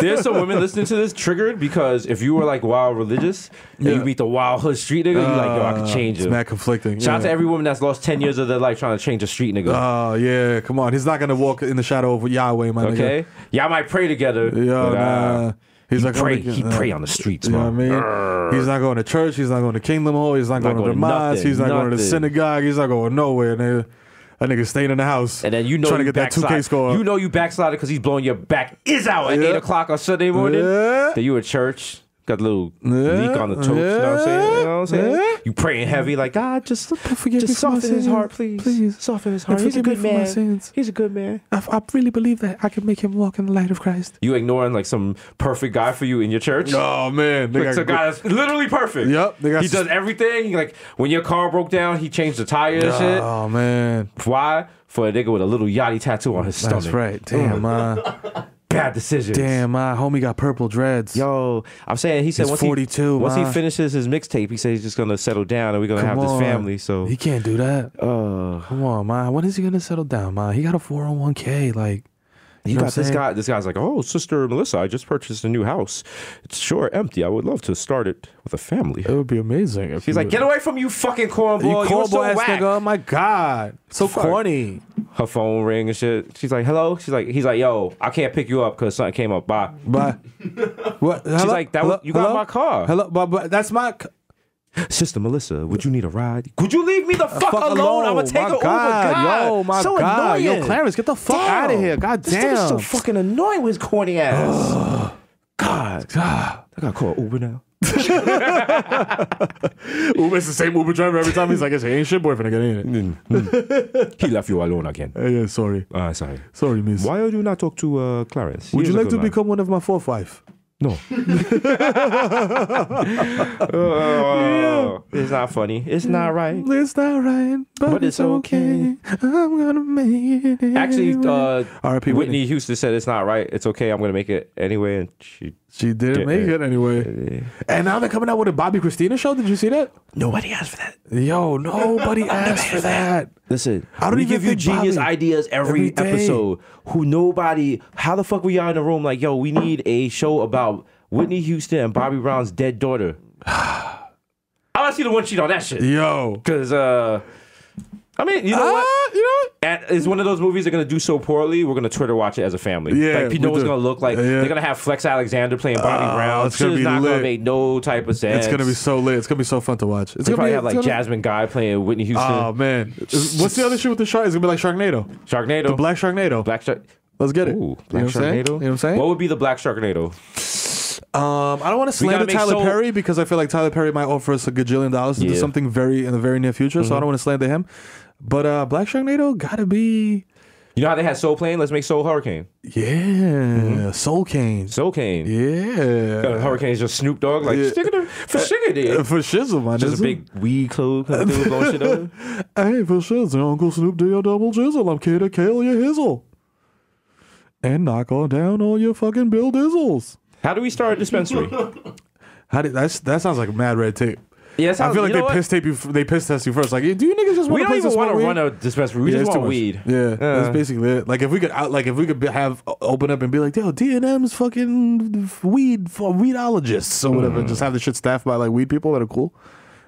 There's some women listening to this triggered because if you were like wild religious and you meet the wild hood street nigga, you like, yo, I can change It's him. mad conflicting. Shout out to yeah. every woman that's lost 10 years of their life trying to change a street nigga. Oh, yeah. Come on. He's not going to walk in the shadow of Yahweh, my nigga. Okay? Y'all might pray together. Yo, but, nah. He's like, pray. I'm gonna- He pray on the streets, You know what I man. mean? He's not going to church. He's not going to Kingdom Hall. He's not going to the going to mosque. nothing, He's not going to the nothing. synagogue. He's not going nowhere, nigga. That nigga staying in the house. And then you know trying to you get that 2K backslide. score. You know you backslided because he's blowing your back is out at 8 o'clock on Sunday morning. Yeah. Then you at church. Got a little leak on the toast, you know what I'm saying? You know what I'm saying? Yeah. You praying heavy, like, God, just forgive me just for my soften his sins. heart, please. Please. Soften his heart. And He's a forgive good me for my man. sins. He's a good man. I really believe that I can make him walk in the light of Christ. You ignoring like some perfect guy for you in your church? Oh, man. They Like some guy that's literally perfect. Yep, they got He does everything. Like when your car broke down, he changed the tire and shit. Oh, man. Why? For a nigga with a little yachty tattoo on his stomach. That's right. Damn, Bad decisions. Damn, my homie got purple dreads. Yo, I'm saying he said He's once 42, once he ma. finishes his mixtape, he said he's just gonna settle down and we're gonna have this family. So he can't do that. Come on, man. When is he gonna settle down, man? He got a 401k. Like, you know got what I'm this saying? guy. This guy's like, oh, Sister Melissa, I just purchased a new house. It's sure empty. I would love to start it with a family. It would be amazing. If He's like, get away from you, fucking cornball. You're so ass whack. nigga. Oh my god, so Fuck. corny. Her phone ring and shit. She's like, hello. He's like, yo, I can't pick you up because something came up. Bye. But what? She's like, you got my car. Hello, but that's my. Sister Melissa, would you need a ride? Could you leave me the fuck alone? I'm gonna take my an Uber. God. God, Yo, my so God. annoying. Yo, Clarence, get the fuck out of here. God This nigga's so damn. fucking annoying with his corny ass. God. I gotta call Uber now. Uber's the same Uber driver every time. He's like, he ain't shit boyfriend again, ain't it? He left you alone again. Yeah, sorry. Sorry. Sorry, miss. Why would you not talk to Clarence? Would He you is a like good to man. become one of my fourth wife? No. It's not funny. It's not right. It's not right, but it's okay. I'm gonna make it. Actually, R.I.P. Whitney Houston said it's not right. It's okay. I'm gonna make it anyway, and she didn't make it anyway. And now they're coming out with a Bobby Christina show. Did you see that? Nobody asked for that. Yo, nobody asked for that. Listen, I don't we even give you think genius Bobby- ideas every day. episode. How the fuck we are in the room? Like, yo, we need a show about Whitney Houston and Bobby Brown's dead daughter. I want to see the one cheat on that shit. Yo, because I mean, you know what? You know what? And it's one of those movies they're gonna do so poorly. We're gonna Twitter watch it as a family. Yeah, like, you know we what's do. gonna look like. Yeah. They're gonna have Flex Alexander playing Bobby Brown. it's gonna Shit's be not lit. gonna make no type of sense. It's gonna be so lit. It's gonna be so fun to watch. It's They gonna probably be have like Jasmine Guy playing Whitney Houston. Oh man, what's the other shit with the shark? It's gonna be like Sharknado. Sharknado. The Black Sharknado. Black Shark. Let's get it. Ooh, You know Black what I'm saying? Sharknado. You know what I'm saying? What would be the Black Sharknado? I don't want to We gotta slander make Tyler so- Perry because I feel like Tyler Perry might offer us $1 gajillion to do Yeah. something in the very near future. So I don't want to slander him. But Black Sharknado gotta be You know how they had Soul Plane? Let's make Soul Hurricane. Yeah, Soul Cane. Soul Cane. Yeah. Hurricane is just Snoop Dogg, like, stick it for shiggity. For shizzle, man. Just a big weed clothes kind of dude blowing shit over. Hey, for shizzle, Uncle Snoop do your double jizzle. I'm here to kill your hizzle. And knock on down all your fucking Bill Dizzles. How do we start a dispensary? That sounds like mad red tape. Yeah, I feel like they piss test you first. Like, do you niggas just want to We don't even want to run a dispensary. We just want weed. Yeah, that's basically it. Like if we could have open up and be like, yo, D&M's fucking weed for weedologists or whatever. Just have the shit staffed by like weed people that are cool.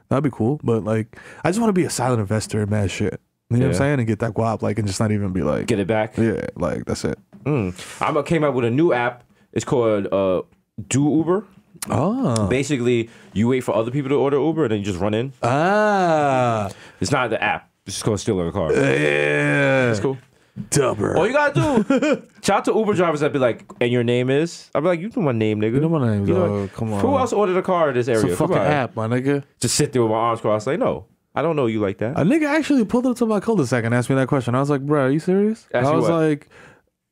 That'd be cool. But like, I just want to be a silent investor in mad shit. You know what I'm saying? And get that guap, like, and just not even be like, get it back. Yeah, like that's it. I came up with a new app. It's called Do Uber. Oh. Basically, you wait for other people to order Uber and then you just run in. It's not the app. It's just called stealing a car. Yeah. That's cool. Dubber. All you gotta do, shout out to Uber drivers that be like, and your name is? I'll be like, you know my name, nigga. You know my name, you dog. Come on. Who else ordered a car in this area? It's a fucking app, my nigga. Just sit there with my arms crossed like, no, I don't know you like that. A nigga actually pulled up to my cul-de-sac and asked me that question. I was like, bro, are you serious? I was like,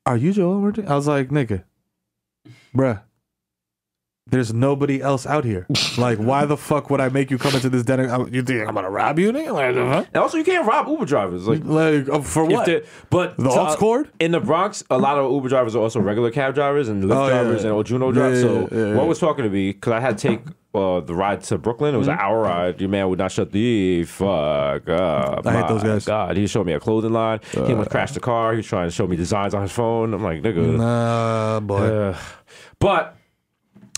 are you Joel Martin? I was like, nigga, bruh, there's nobody else out here. Like, why the fuck would I make you come into this den? You think I'm gonna rob you, nigga? Like, And also, you can't rob Uber drivers. Like for what? But the aux cord? In the Bronx, a lot of Uber drivers are also regular cab drivers and Lyft drivers and Juno drivers. One was talking to me because I had to take the ride to Brooklyn. It was an hour ride. Your man would not shut the fuck up. I hate those guys. God, he showed me a clothing line. He almost crashed the car. He was trying to show me designs on his phone. I'm like, nigga. Nah, boy. But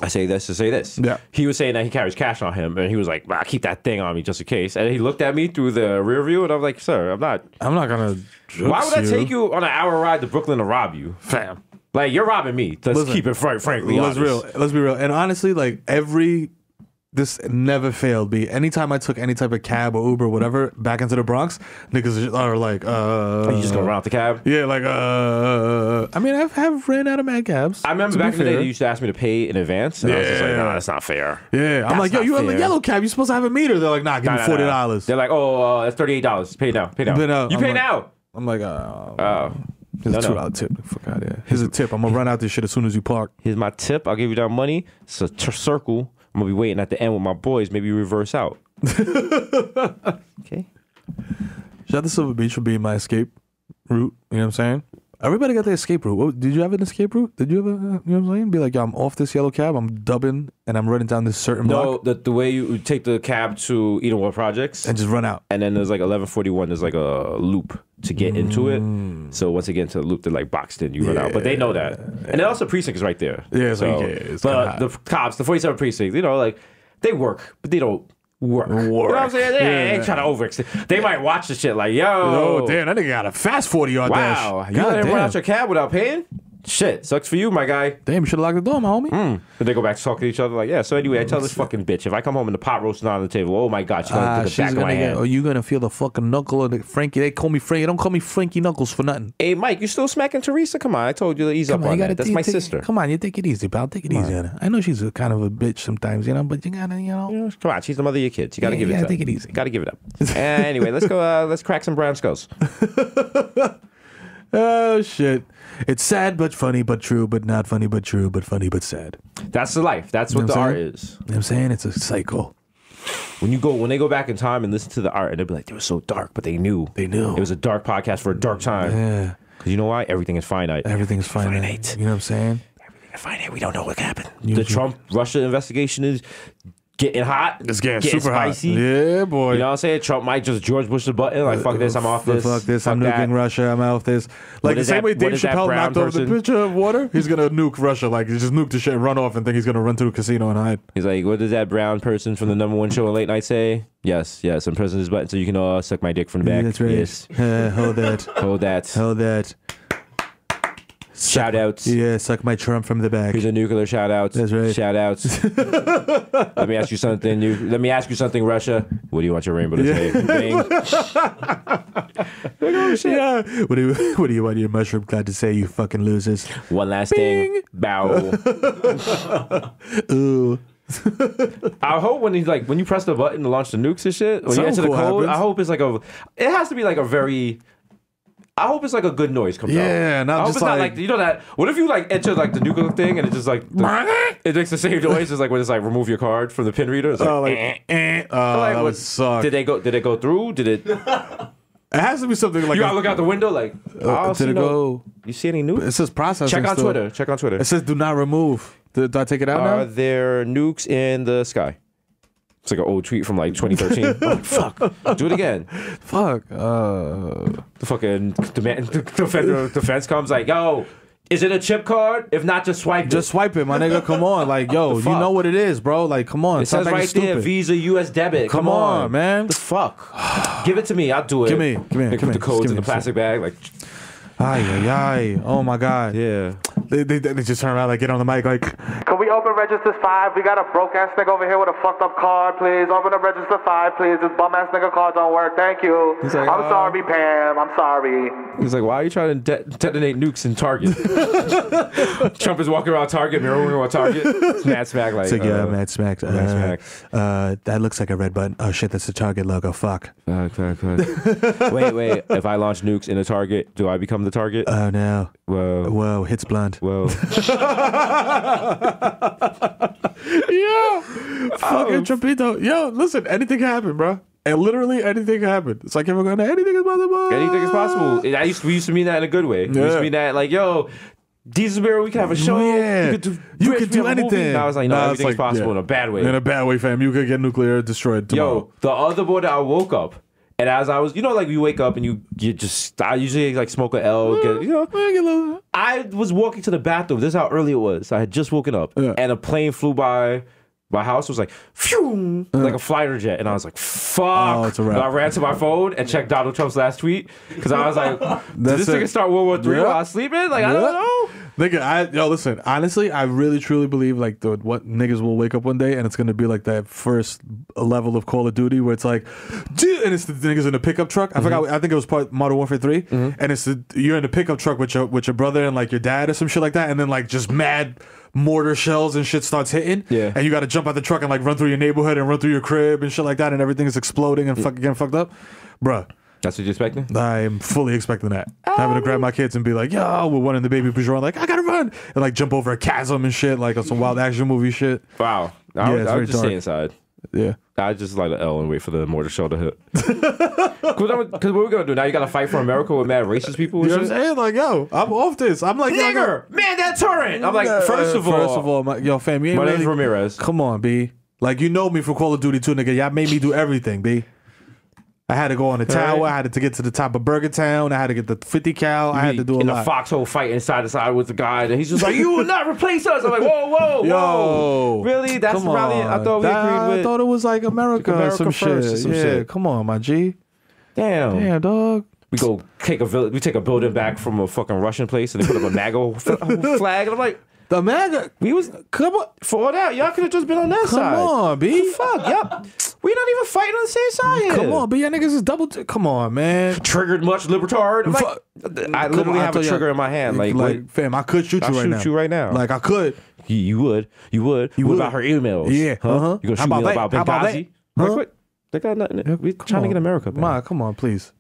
I say this to say this. Yeah. He was saying that he carries cash on him, and he was like, I keep that thing on me just in case. And he looked at me through the rear view, and I'm like, sir, I'm not gonna. Why would I take you on an hour ride to Brooklyn to rob you, fam? Like, you're robbing me. Let's keep it frankly honest. Let's be real. And honestly, like this never failed. Anytime I took any type of cab or Uber or whatever back into the Bronx, niggas are like, you just gonna run out the cab? Yeah, like, I mean, I've ran out of mad cabs. I remember back in the day, they used to ask me to pay in advance, and I was just like, nah, that's not fair. Yeah, I'm like, yo, you have a yellow cab, you're supposed to have a meter. They're like, nah, give me $40. They're like, oh, that's $38. Pay now. You pay now. I'm like, here's a $2 tip. Fuck out of here. Here's a tip. I'm gonna run out this shit as soon as you park. Here's my tip. I'll give you that money. It's a circle. I'm gonna be waiting at the end with my boys. Maybe reverse out. Okay. Shout out to Silver Beach for being my escape route. You know what I'm saying? Everybody got their escape route. Did you have an escape route? Did you ever, you know what I'm saying? Be like, yo, I'm off this yellow cab. I'm dubbing and I'm running down this certain block. No, the way you take the cab to Edenwood Projects and just run out. And then there's like 1141. There's like a loop to get into it. So once again, to the loop, they're like boxed in. You run out, but they know that. And then also precinct is right there. Yeah, but the cops, the 47 precinct, you know, like they work, but they don't work. You know what I'm saying? They ain't trying to overextend. They might watch the shit like, yo. Oh, damn, that nigga got a fast 40-yard dash. Wow. You let him run out your cab without paying? Shit, sucks for you, my guy. Damn, you should have locked the door, my homie. Then they go back to talk to each other like, yeah. So anyway, I tell this fucking bitch, if I come home and the pot roasting on the table, oh my God, she's gonna take the back of my hand. Oh, you gonna feel the fucking knuckle of the Frankie. They call me Frankie. Don't call me Frankie Knuckles for nothing. Hey, Mike, you still smacking Teresa? Come on, I told you to ease up on that. That's my sister. Come on, you take it easy, pal. Take it easy on her. I know she's a kind of a bitch sometimes, you know, but you gotta, you know. Come on, she's the mother of your kids. You gotta give it up. Take it easy. Gotta give it up. Anyway, let's go. Let's crack some brown skulls. Oh shit! It's sad but funny but true, but not funny but true, but funny but sad. That's the life. That's what the art is. You know what I'm saying? It's a cycle. When they go back in time and listen to the art, and they'll be like, they were so dark, but they knew. It was a dark podcast for a dark time. Yeah. Because you know why? Everything is finite. Everything is finite. You know what I'm saying? Everything is finite. We don't know what happened. The Trump-Russia investigation is getting hot. It's getting super spicy. Hot. Yeah, boy. You know what I'm saying? Trump might just George Bush the button. Like, fuck this, I'm off this. Fuck this, I'm nuking Russia, I'm off this. Like the same way Dave Chappelle knocked over the pitcher of water, he's going to nuke Russia. Like, he just nuke the shit and run off and think he's going to run to a casino and hide. He's like, what does that brown person from the #1 show on late night say? Yes, I'm pressing his button so you can suck my dick from the back. That's right. Yes. Hold that. Hold that. Shout outs. Yeah, suck my Trump from the back. Here's a nuclear shout outs. That's right. Shout outs. Let me ask you something, Russia. What do you want your rainbow to say? Bing. Yeah. What do you want your mushroom cloud to say, you fucking losers? One last thing. Bow. Ooh. I hope when you press the button to launch the nukes and shit, when you enter the code, I hope it's like it has to be like a very I hope it's like a good noise comes out. Yeah, not I hope just it's not like like, you know that. What if you like enter like the nuclear thing and it just like it makes the same noise as like when it's like remove your card from the pin reader. It's like, that would suck. Did it go through? Did it? It has to be something like You gotta look out the window like. did it go? You see any nukes? It says processing. Check on still. Twitter. Check on Twitter. It says do not remove. Did I take it out Are now? there nukes in the sky? It's like an old tweet from like 2013. Oh, fuck. Do it again. Fuck. The fucking defense comes like, yo, is it a chip card? If not, just swipe it. Just swipe it, my nigga. Come on, like, yo, you know what it is, bro. Like, come on. It says right there, stupid. Visa, U.S. debit. Come on, man. The fuck? Give it to me. I'll do it. Give me. Put the codes in the plastic bag. Like, ay. Oh my god. Yeah. They just turn around, like, get on the mic, like, Can we open registers 5? We got a broke ass nigga over here with a fucked up card, please. Open up register 5, please. This bum ass nigga card don't work. Thank you. He's like, I'm sorry, Pam. I'm sorry. He's like, why are you trying to detonate nukes in Target? Trump is walking around Target, Mero walking around Target. Mad Smack like, yeah, Mad Smack. Mad Smack. That looks like a red button. Oh shit, that's the Target logo. Fuck. Wait. If I launch nukes in a Target, do I become the target? Oh no. Whoa. Hits blunt. Whoa. Yeah. Fucking Trumpito. Yo, listen, anything can happen, bro. And literally anything can happen. It's like anything is possible. Anything is possible. We used to mean that in a good way. We used to mean that like, yo, Desus Mero, we can have a show. Yeah. You could do anything. Now I was like, no, everything's possible in a bad way. In a bad way, fam. You could get nuclear destroyed tomorrow. Yo, the other morning I woke up. And as I was, you know, like you wake up and you just, I usually like smoke a L, I was walking to the bathroom. This is how early it was. I had just woken up and a plane flew by my house. It was like, phew, like a fighter jet. And I was like, fuck. Oh, it's a wrap. And I ran to my phone and checked Donald Trump's last tweet. Because I was like, did this nigga start World War III while I was sleeping? Like, I don't know. Nigga, listen, honestly, I really truly believe like what niggas will wake up one day and it's gonna be like that first level of Call of Duty where it's like, dude, and it's the niggas in the pickup truck. I forgot, I think it was part Modern Warfare 3, and it's you're in the pickup truck with your brother and like your dad or some shit like that, and then like just mad mortar shells and shit starts hitting, and you got to jump out the truck and like run through your neighborhood and run through your crib and shit like that, and everything is exploding and fucking getting fucked up, bruh. That's what you're expecting? I'm fully expecting that. Having to grab my kids and be like, yo, we're one in the baby Peugeot, like, I gotta run. And like jump over a chasm and shit, like on some wild action movie shit. Wow. I would just stay inside. Yeah. I just light an L and wait for the mortar shell to hit. Because what we're going to do now, you got to fight for America with mad racist people and you know what I'm saying? Like, yo, I'm off this. I'm like, nigger, man, that turret. I'm like, first of all, yo, fam, you ain't my really, name's Ramirez. Come on, B. Like, you know me from Call of Duty 2, nigga. Y'all made me do everything, B. I had to go on the tower. I had to get to the top of Burger Town. I had to get the 50 cal. I had to do a lot. In a foxhole fight side to side with the guy. And he's just like, you will not replace us. I'm like, whoa. Yo. Really? That's probably, I thought we agreed with. I thought it was like America or some first shit. shit. Come on, my G. Damn, dog. We go take a building back from a fucking Russian place and they put up a MAGA flag. And I'm like, the MAGA? Come on. For all that, y'all could have just been on that side. Come on, B. Fuck, yep. We're not even fighting on the same side here. Come on, B. Y'all niggas is double. Come on, man. Triggered much, libertard. I literally have a trigger in my hand. Like fam, I could shoot you right now. I'll shoot you right now. Like, I could. You would. What about her emails? Yeah. Huh? You gonna shoot me about Benghazi? Huh? They got nothing. We're trying to get America back. Ma, come on, please.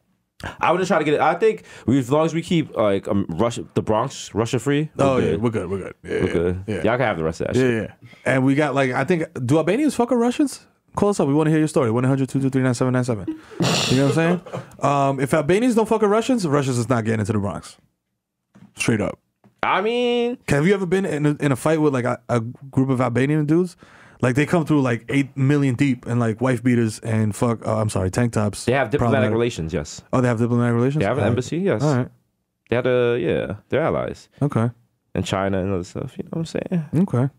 I would just try to get it. I think as long as we keep like the Bronx Russia free. Yeah, we're good. We're good. Yeah. Y'all can have the rest of that shit. Yeah. And we got like, I think, do Albanians fuck with Russians? Call us up. We want to hear your story. 1-800-223-9797. You know what I'm saying? If Albanians don't fuck with Russians is not getting into the Bronx. Straight up. I mean, have you ever been in a fight with like a group of Albanian dudes? Like they come through like 8 million deep and like wife beaters and tank tops. They have diplomatic relations, yes. Oh, they have diplomatic relations? They have an embassy, yes. All right. They had they're allies. Okay. And China and other stuff, you know what I'm saying? Okay.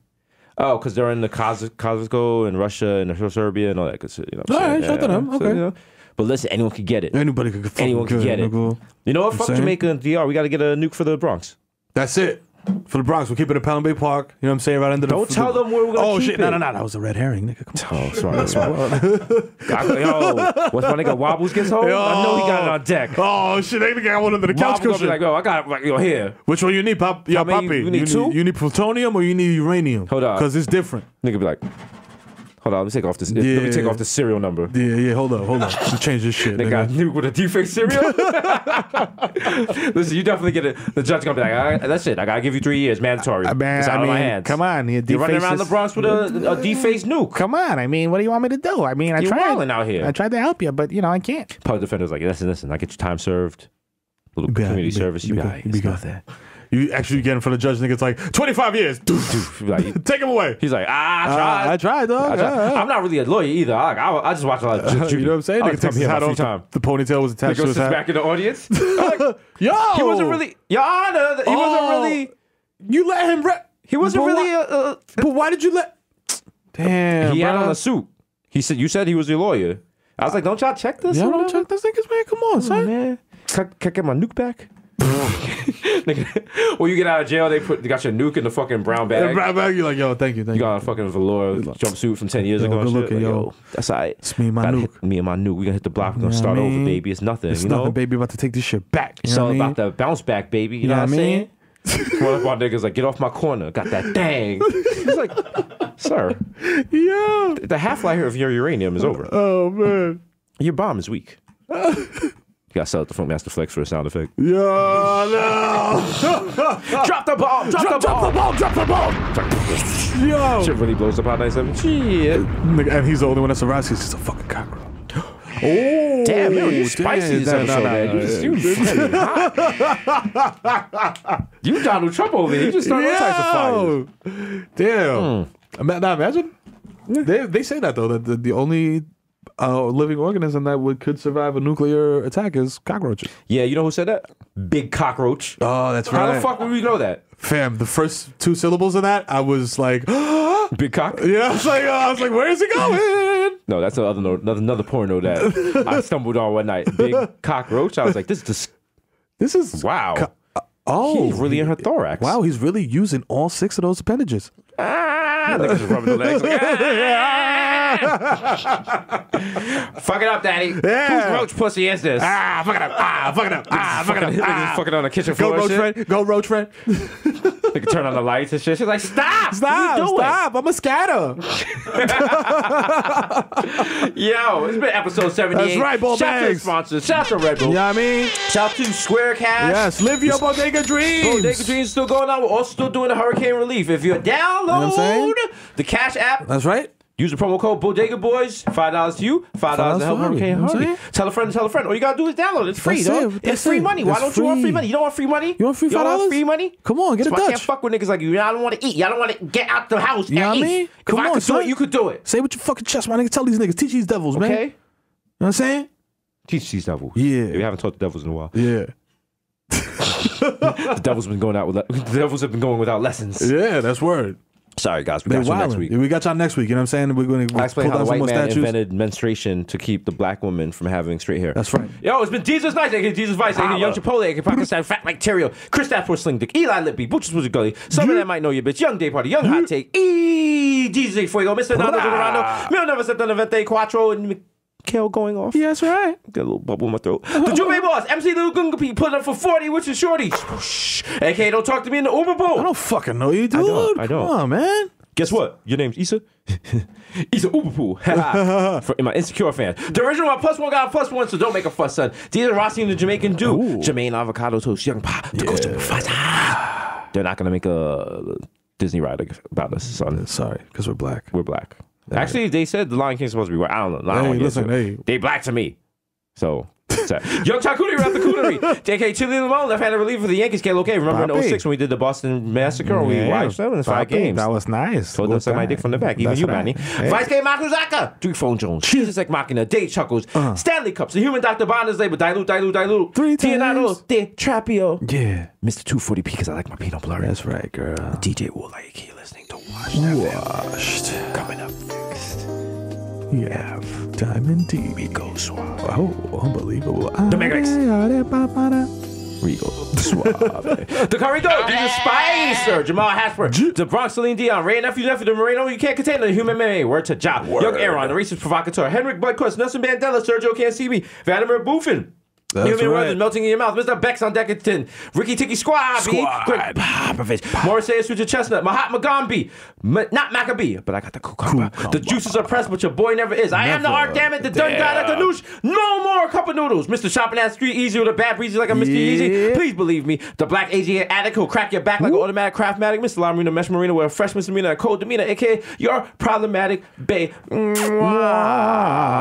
Oh, because they're in the Kosovo and Russia and Serbia and all that good shit, you know what I'm saying? All right, shout to them. Okay. So, you know, but listen, anyone can get it. Anybody can Anyone can get it. You know what? Fuck Jamaica and DR. We got to get a nuke for the Bronx. That's it. For the Bronx, we'll keep it at Pelham Bay Park. You know what I'm saying? Right under the. Don't tell them where we're gonna keep it. No, that was a red herring, nigga. Come on. Oh, sorry. Yo, what's my nigga Wobbles gets home? I know he got it on deck. Oh shit, they got one under the couch cushion. Be like, yo, I got it here. Which one you need, Pop? Yo, Poppy. You need two? You need plutonium or you need uranium? Hold on. Because it's different. Nigga be like, Hold on, let me take off this. Let me take off the serial number. Yeah. Hold on. Let me change this shit. They got nuke with a deface serial. Listen, you definitely get it. The judge gonna be like, that's it. I gotta give you 3 years, mandatory. It's out of my hands. Come on, you're running around the Bronx with a deface nuke. Come on, I mean, what do you want me to do? I mean, You're wilding out here. I tried to help you, but I can't. Public defender's like, listen. I get your time served. A little community service. You be good. You actually get in front of the judge, and it's like 25 years. Like, take him away. He's like, I tried, dog. I'm not really a lawyer either. I just watch a lot of you know what I'm saying? Nigga takes his hat off. The ponytail was attached to his hat. Back in the audience. Like, Yo, he wasn't really. Your Honor, he wasn't really. You let him. He wasn't really. But why did you let? Damn, he had on a suit. He said, "You said he was your lawyer." I was like, "Don't y'all check this? Yeah, don't check this, niggas, man. Come on, son. Man. Can I get my nuke back?" When you get out of jail, they got your nuke in the fucking brown bag. Brown bag, you're like, yo, thank you. You got a fucking velour jumpsuit from 10 years ago. Good looking, like, yo. That's all right. It's me and my nuke. Me and my nuke. We gonna hit the block. We're gonna start over, baby. It's nothing. It's nothing, baby. About to take this shit back. It's all about the bounce back, baby. You know what I'm saying? One of our niggas like, get off my corner. Got that thing. He's like, sir. Yeah. The half-life of your uranium is over. Oh, man. Your bomb is weak. You gotta sell it to Funkmaster Flex for a sound effect. Yeah, no. Drop the bomb! Drop the bomb! Yo. Shit really blows up out 97. Shit. And he's the only one that survives. He's just a fucking cockroach. Oh, damn, man, you spicy this episode, man. You fucking hot. You Donald Trump over here. You just started all types of fires. Damn. Now imagine. They say that, though, that the only living organism that could survive a nuclear attack is cockroaches. Yeah, you know who said that? Big cockroach. Oh, that's right. How the fuck would we know that? Fam, the first 2 syllables of that, I was like, big cock? Yeah, I was like, where is it going? No, that's another porno that I stumbled on one night. Big cockroach. I was like, this is wow. He's really in her thorax. Wow, he's really using all 6 of those appendages. Niggas just rubbing the legs. Like, fuck it up, daddy. Yeah. Whose roach pussy is this? Fuck it up. Fuck it up. Fuck it up. Fucking on the kitchen floor. Go, roach friend. Go, roach friend. They can turn on the lights and shit. She's like, stop. Stop. I'm a scatter. Yo, it's been episode 78. That's right, ball Shout out to the bags. sponsors. Shout out to Red Bull. You know what I mean? Shout out to Square Cash. Yes, live your bodega dreams. Bodega Dreams still going on. We're also still doing the hurricane relief. If you download the Cash app, that's right. Use the promo code Bodega Boys. $5 to you, $5 to help Hurricane Harvey. Tell a friend. All you gotta do is download it. It's free, though. It's free money. Why don't you want free money? You don't want free money? You want free $5? You don't want free money? Come on, get a Dutch. I can't fuck with niggas like you. Y'all don't want to eat. Y'all don't want to get out the house. You know what I mean? If I could do it, you could do it. Say with your fucking chest, my nigga. Tell these niggas. Teach these devils, man. Okay. You know what I'm saying? Teach these devils. Yeah. We haven't taught the devils in a while. Yeah. The devils have been going without lessons. Yeah, that's word. Sorry, guys. We got you next week. We got y'all next week. You know what I'm saying? We're going to explain how the white man invented menstruation to keep the black woman from having straight hair. That's right. Yo, it's been Jesus Nice, aka Jesus Vice, aka Young Chipotle, aka Pakistan Fat like Terrio, Chris Stafford Sling Dick, Eli Lippy, Butchers Wizard Gully, some of them might know you, bitch. Young Day Party, Young Hot Take, Jesus Fuego, Mr. Nando Durando, Mil Never Stepped on Vente Quattro, and Mikhail going off. Yeah, that's right. Got a little bubble in my throat. The Juve Boss, MC Little Gunga put up for 40, which is Shorty. AKA Don't Talk to Me in the Uber Pool. I don't fucking know you, dude. I don't. Come on, man. Guess what? Your name's Issa? Issa Uberpool. For my insecure fans. The original one +1 got a +1, so don't make a fuss, son. These are Rossi and the Jamaican Dew. Jermaine Avocado Toast, Young Pa, the Ghost of Mufasa. They're not going to make a Disney ride about us, son. Sorry, because we're black. We're black. Actually, they said the Lion King's supposed to be white. I don't know. They black to me. So... Young Charcuterie Rap the Cooterie. JK Chili Limon, left-handed reliever for the Yankees. Okay, remember in 06 when we did the Boston Massacre? We watched them in 5 games. That was nice. Told them suck my dick from the back. Even you, Manny. Vice K. Makuzaka. Three Phone Jones. Jesus Like Machina. Dave Chuckles. Stanley Cups. The Human Dr. Bond is labeled. Dilute. 3 times. Tianato. De Trapio. Yeah. Mr. 240p because I like my peanut butter. That's right, girl. DJ Wool like you listening to Washed. Coming up next. We have Diamond D. Rico Suave. Oh, unbelievable. The Mega Mix. Rico Suave. The Curry Goat. DJ Spicer. Jamal Hasper. The Bronx Celine Dion. Ray Nephew. The Moreno. You can't contain the human MMA. Word to Ja. Young Aaron. The racist provocateur. Henrik Budquist. Nelson Mandela. Sergio Can't See Me. Vladimir Buffin. Human Brothers melting in your mouth. Mr. Bex on Decadent. Ricky Tiki Squad. Great Morrissey Switcher Chestnut. Mahatma Gandhi. Not Maccabee, but I got the cucumber. The juices are pressed, but your boy never is. I am the art, damn it. The done guy like the noosh. No more cup of noodles. Mr. Shopping at Street Easy with a bad breezy like a Mr. Easy. Please believe me. The black Asian addict who'll crack your back like an automatic craftmatic. Mr. La Marina Mesh Marina with a fresh misdemeanor, a cold demeanor, aka your problematic bae.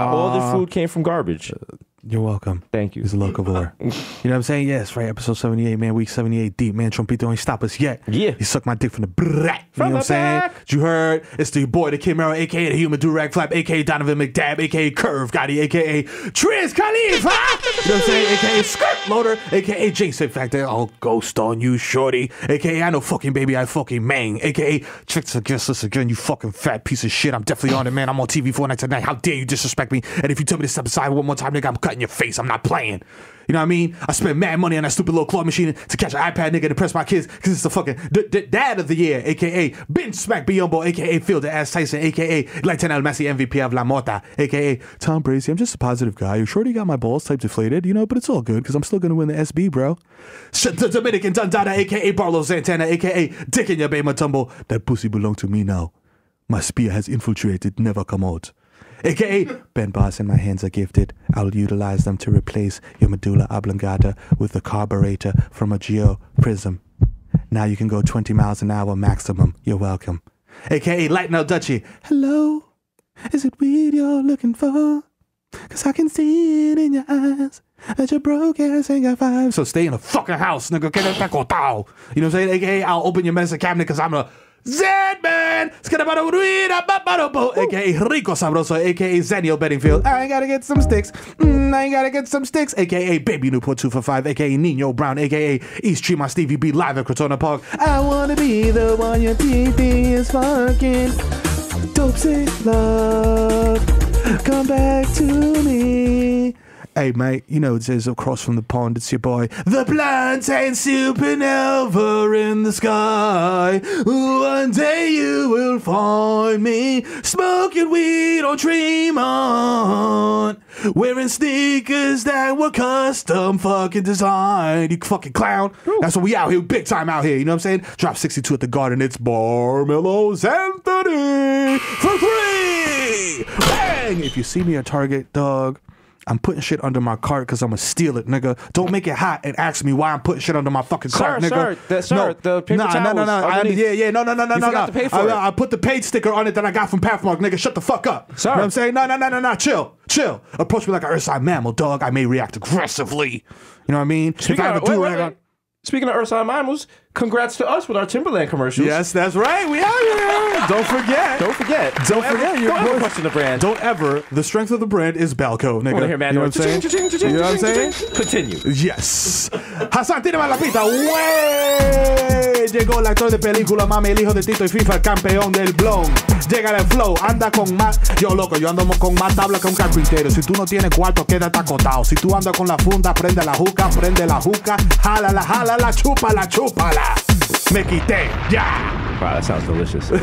All the food came from garbage. You're welcome. Thank you. He's a locavore. You know what I'm saying? Yes, right. Episode 78, man. Week 78 deep, man. Trumpito ain't stop us yet. Yeah. He sucked my dick from the brat. You know what I'm saying? You heard? It's the boy, the Kid Mero, a.k.a. the Human Durag Flap, a.k.a. Donovan McDab, a.k.a. Curve Gotti, a.k.a. Triz Khalifa. You know what I'm saying? A.k.a. Skirt Loader, a.k.a. Jason Factor. I'll ghost on you, shorty. A.k.a. I know fucking baby, I fucking mang. A.k.a. Chicks against us again, you fucking fat piece of shit. I'm definitely on it, man. I'm on TV 4 nights a night. How dare you disrespect me? And if you tell me to step aside one more time, nigga, I'm cutting your face. I'm not playing. You know what I mean? I spent mad money on that stupid little claw machine to catch an iPad nigga to press my kids because it's the fucking dad of the year, a.k.a. Ben Smack Biombo, a.k.a. Phil the Ass Tyson, a.k.a. Lieutenant Messi MVP of La Mota, a.k.a. Tom Bracey. I'm just a positive guy. You sure you got my balls type deflated, you know, but it's all good because I'm still going to win the SB, bro. The Dominican Dundada, a.k.a. Barlow Santana, a.k.a. Dick in your Bay Matumbo. That pussy belong to me now. My spear has infiltrated, never come out. A.k.a. Ben Boss and my hands are gifted. I'll utilize them to replace your medulla oblongata with the carburetor from a Geo Prism. Now you can go 20 miles an hour maximum. You're welcome. A.k.a. Lighten Out Dutchie. Hello? Is it weed you're looking for? Cause I can see it in your eyes that your broke ass ain't got five. So stay in the fucking house, nigga. You know what I'm saying? A.k.a. I'll open your medicine cabinet cause I'm a Z-Man, a.k.a. Rico Sabroso, a.k.a. Zaniel Bedingfield. I gotta get some sticks. I gotta get some sticks, a.k.a. Baby Newport 2 for 5, a.k.a. Nino Brown, a.k.a. East Tremont Stevie B live at Crotona Park. I wanna be the one your TV is fucking. Dope sick love, come back to me. Hey, mate, you know it says across from the pond, it's your boy, the plantain supernova in the sky. One day you will find me smoking weed on Tremont, wearing sneakers that were custom fucking designed. You fucking clown. Ooh. That's what we out here, big time out here, you know what I'm saying? Drop 62 at the Garden, it's Barmelos Anthony for free. Bang! If you see me at Target, dog, I'm putting shit under my cart because I'm going to steal it, nigga. Don't make it hot and ask me why I'm putting shit under my fucking cart, nigga. The paper towels. No. You forgot to pay for it. I put the paid sticker on it that I got from Pathmark, nigga. Shut the fuck up. Sir. You know what I'm saying? No. Chill. Approach me like an Ursine mammal, dog. I may react aggressively. You know what I mean? Speaking of Ursine mammals, congrats to us with our Timberland commercials. Yes, that's right. We out here. Don't forget. Don't forget. Don't ever question the brand. Don't ever. The strength of the brand is Balco, nigga. Hear, man, you know what I'm saying? You know what I'm saying? Continue. Yes. Hasan, tírame la pista. Wey. Llegó el actor de película, mami, el hijo de Tito y FIFA, el campeón del blon. Llega el flow, anda con más. Yo, loco, yo ando con más tabla que un carpintero. Si tú no tienes cuarto, quédate acotado. Si tú andas con la funda, prende la juca, jálala, chúpala. Me quité, yeah. Wow, that sounds delicious. I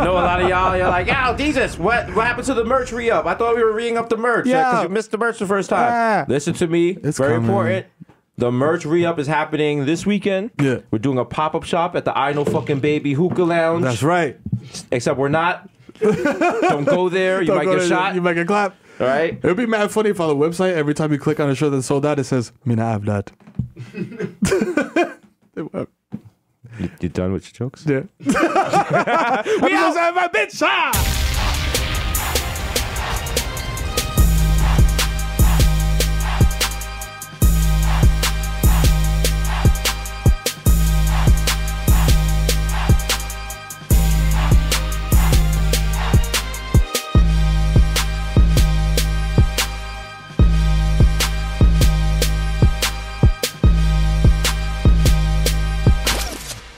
know a lot of y'all, you're like, yo, Desus, what happened to the merch re-up? I thought we were re-ing up the merch. Yeah. Because you missed the merch the first time. Listen to me. It's very important. The merch re-up is happening this weekend. Yeah. We're doing a pop-up shop at the I Know Fucking Baby Hookah Lounge. That's right. Except we're not. Don't go there. You might get shot. You might get clapped. All right? It would be mad funny if on the website, every time you click on a show that's sold out, it says, Mina have that. You done with your jokes? Yeah. We also have a bitch!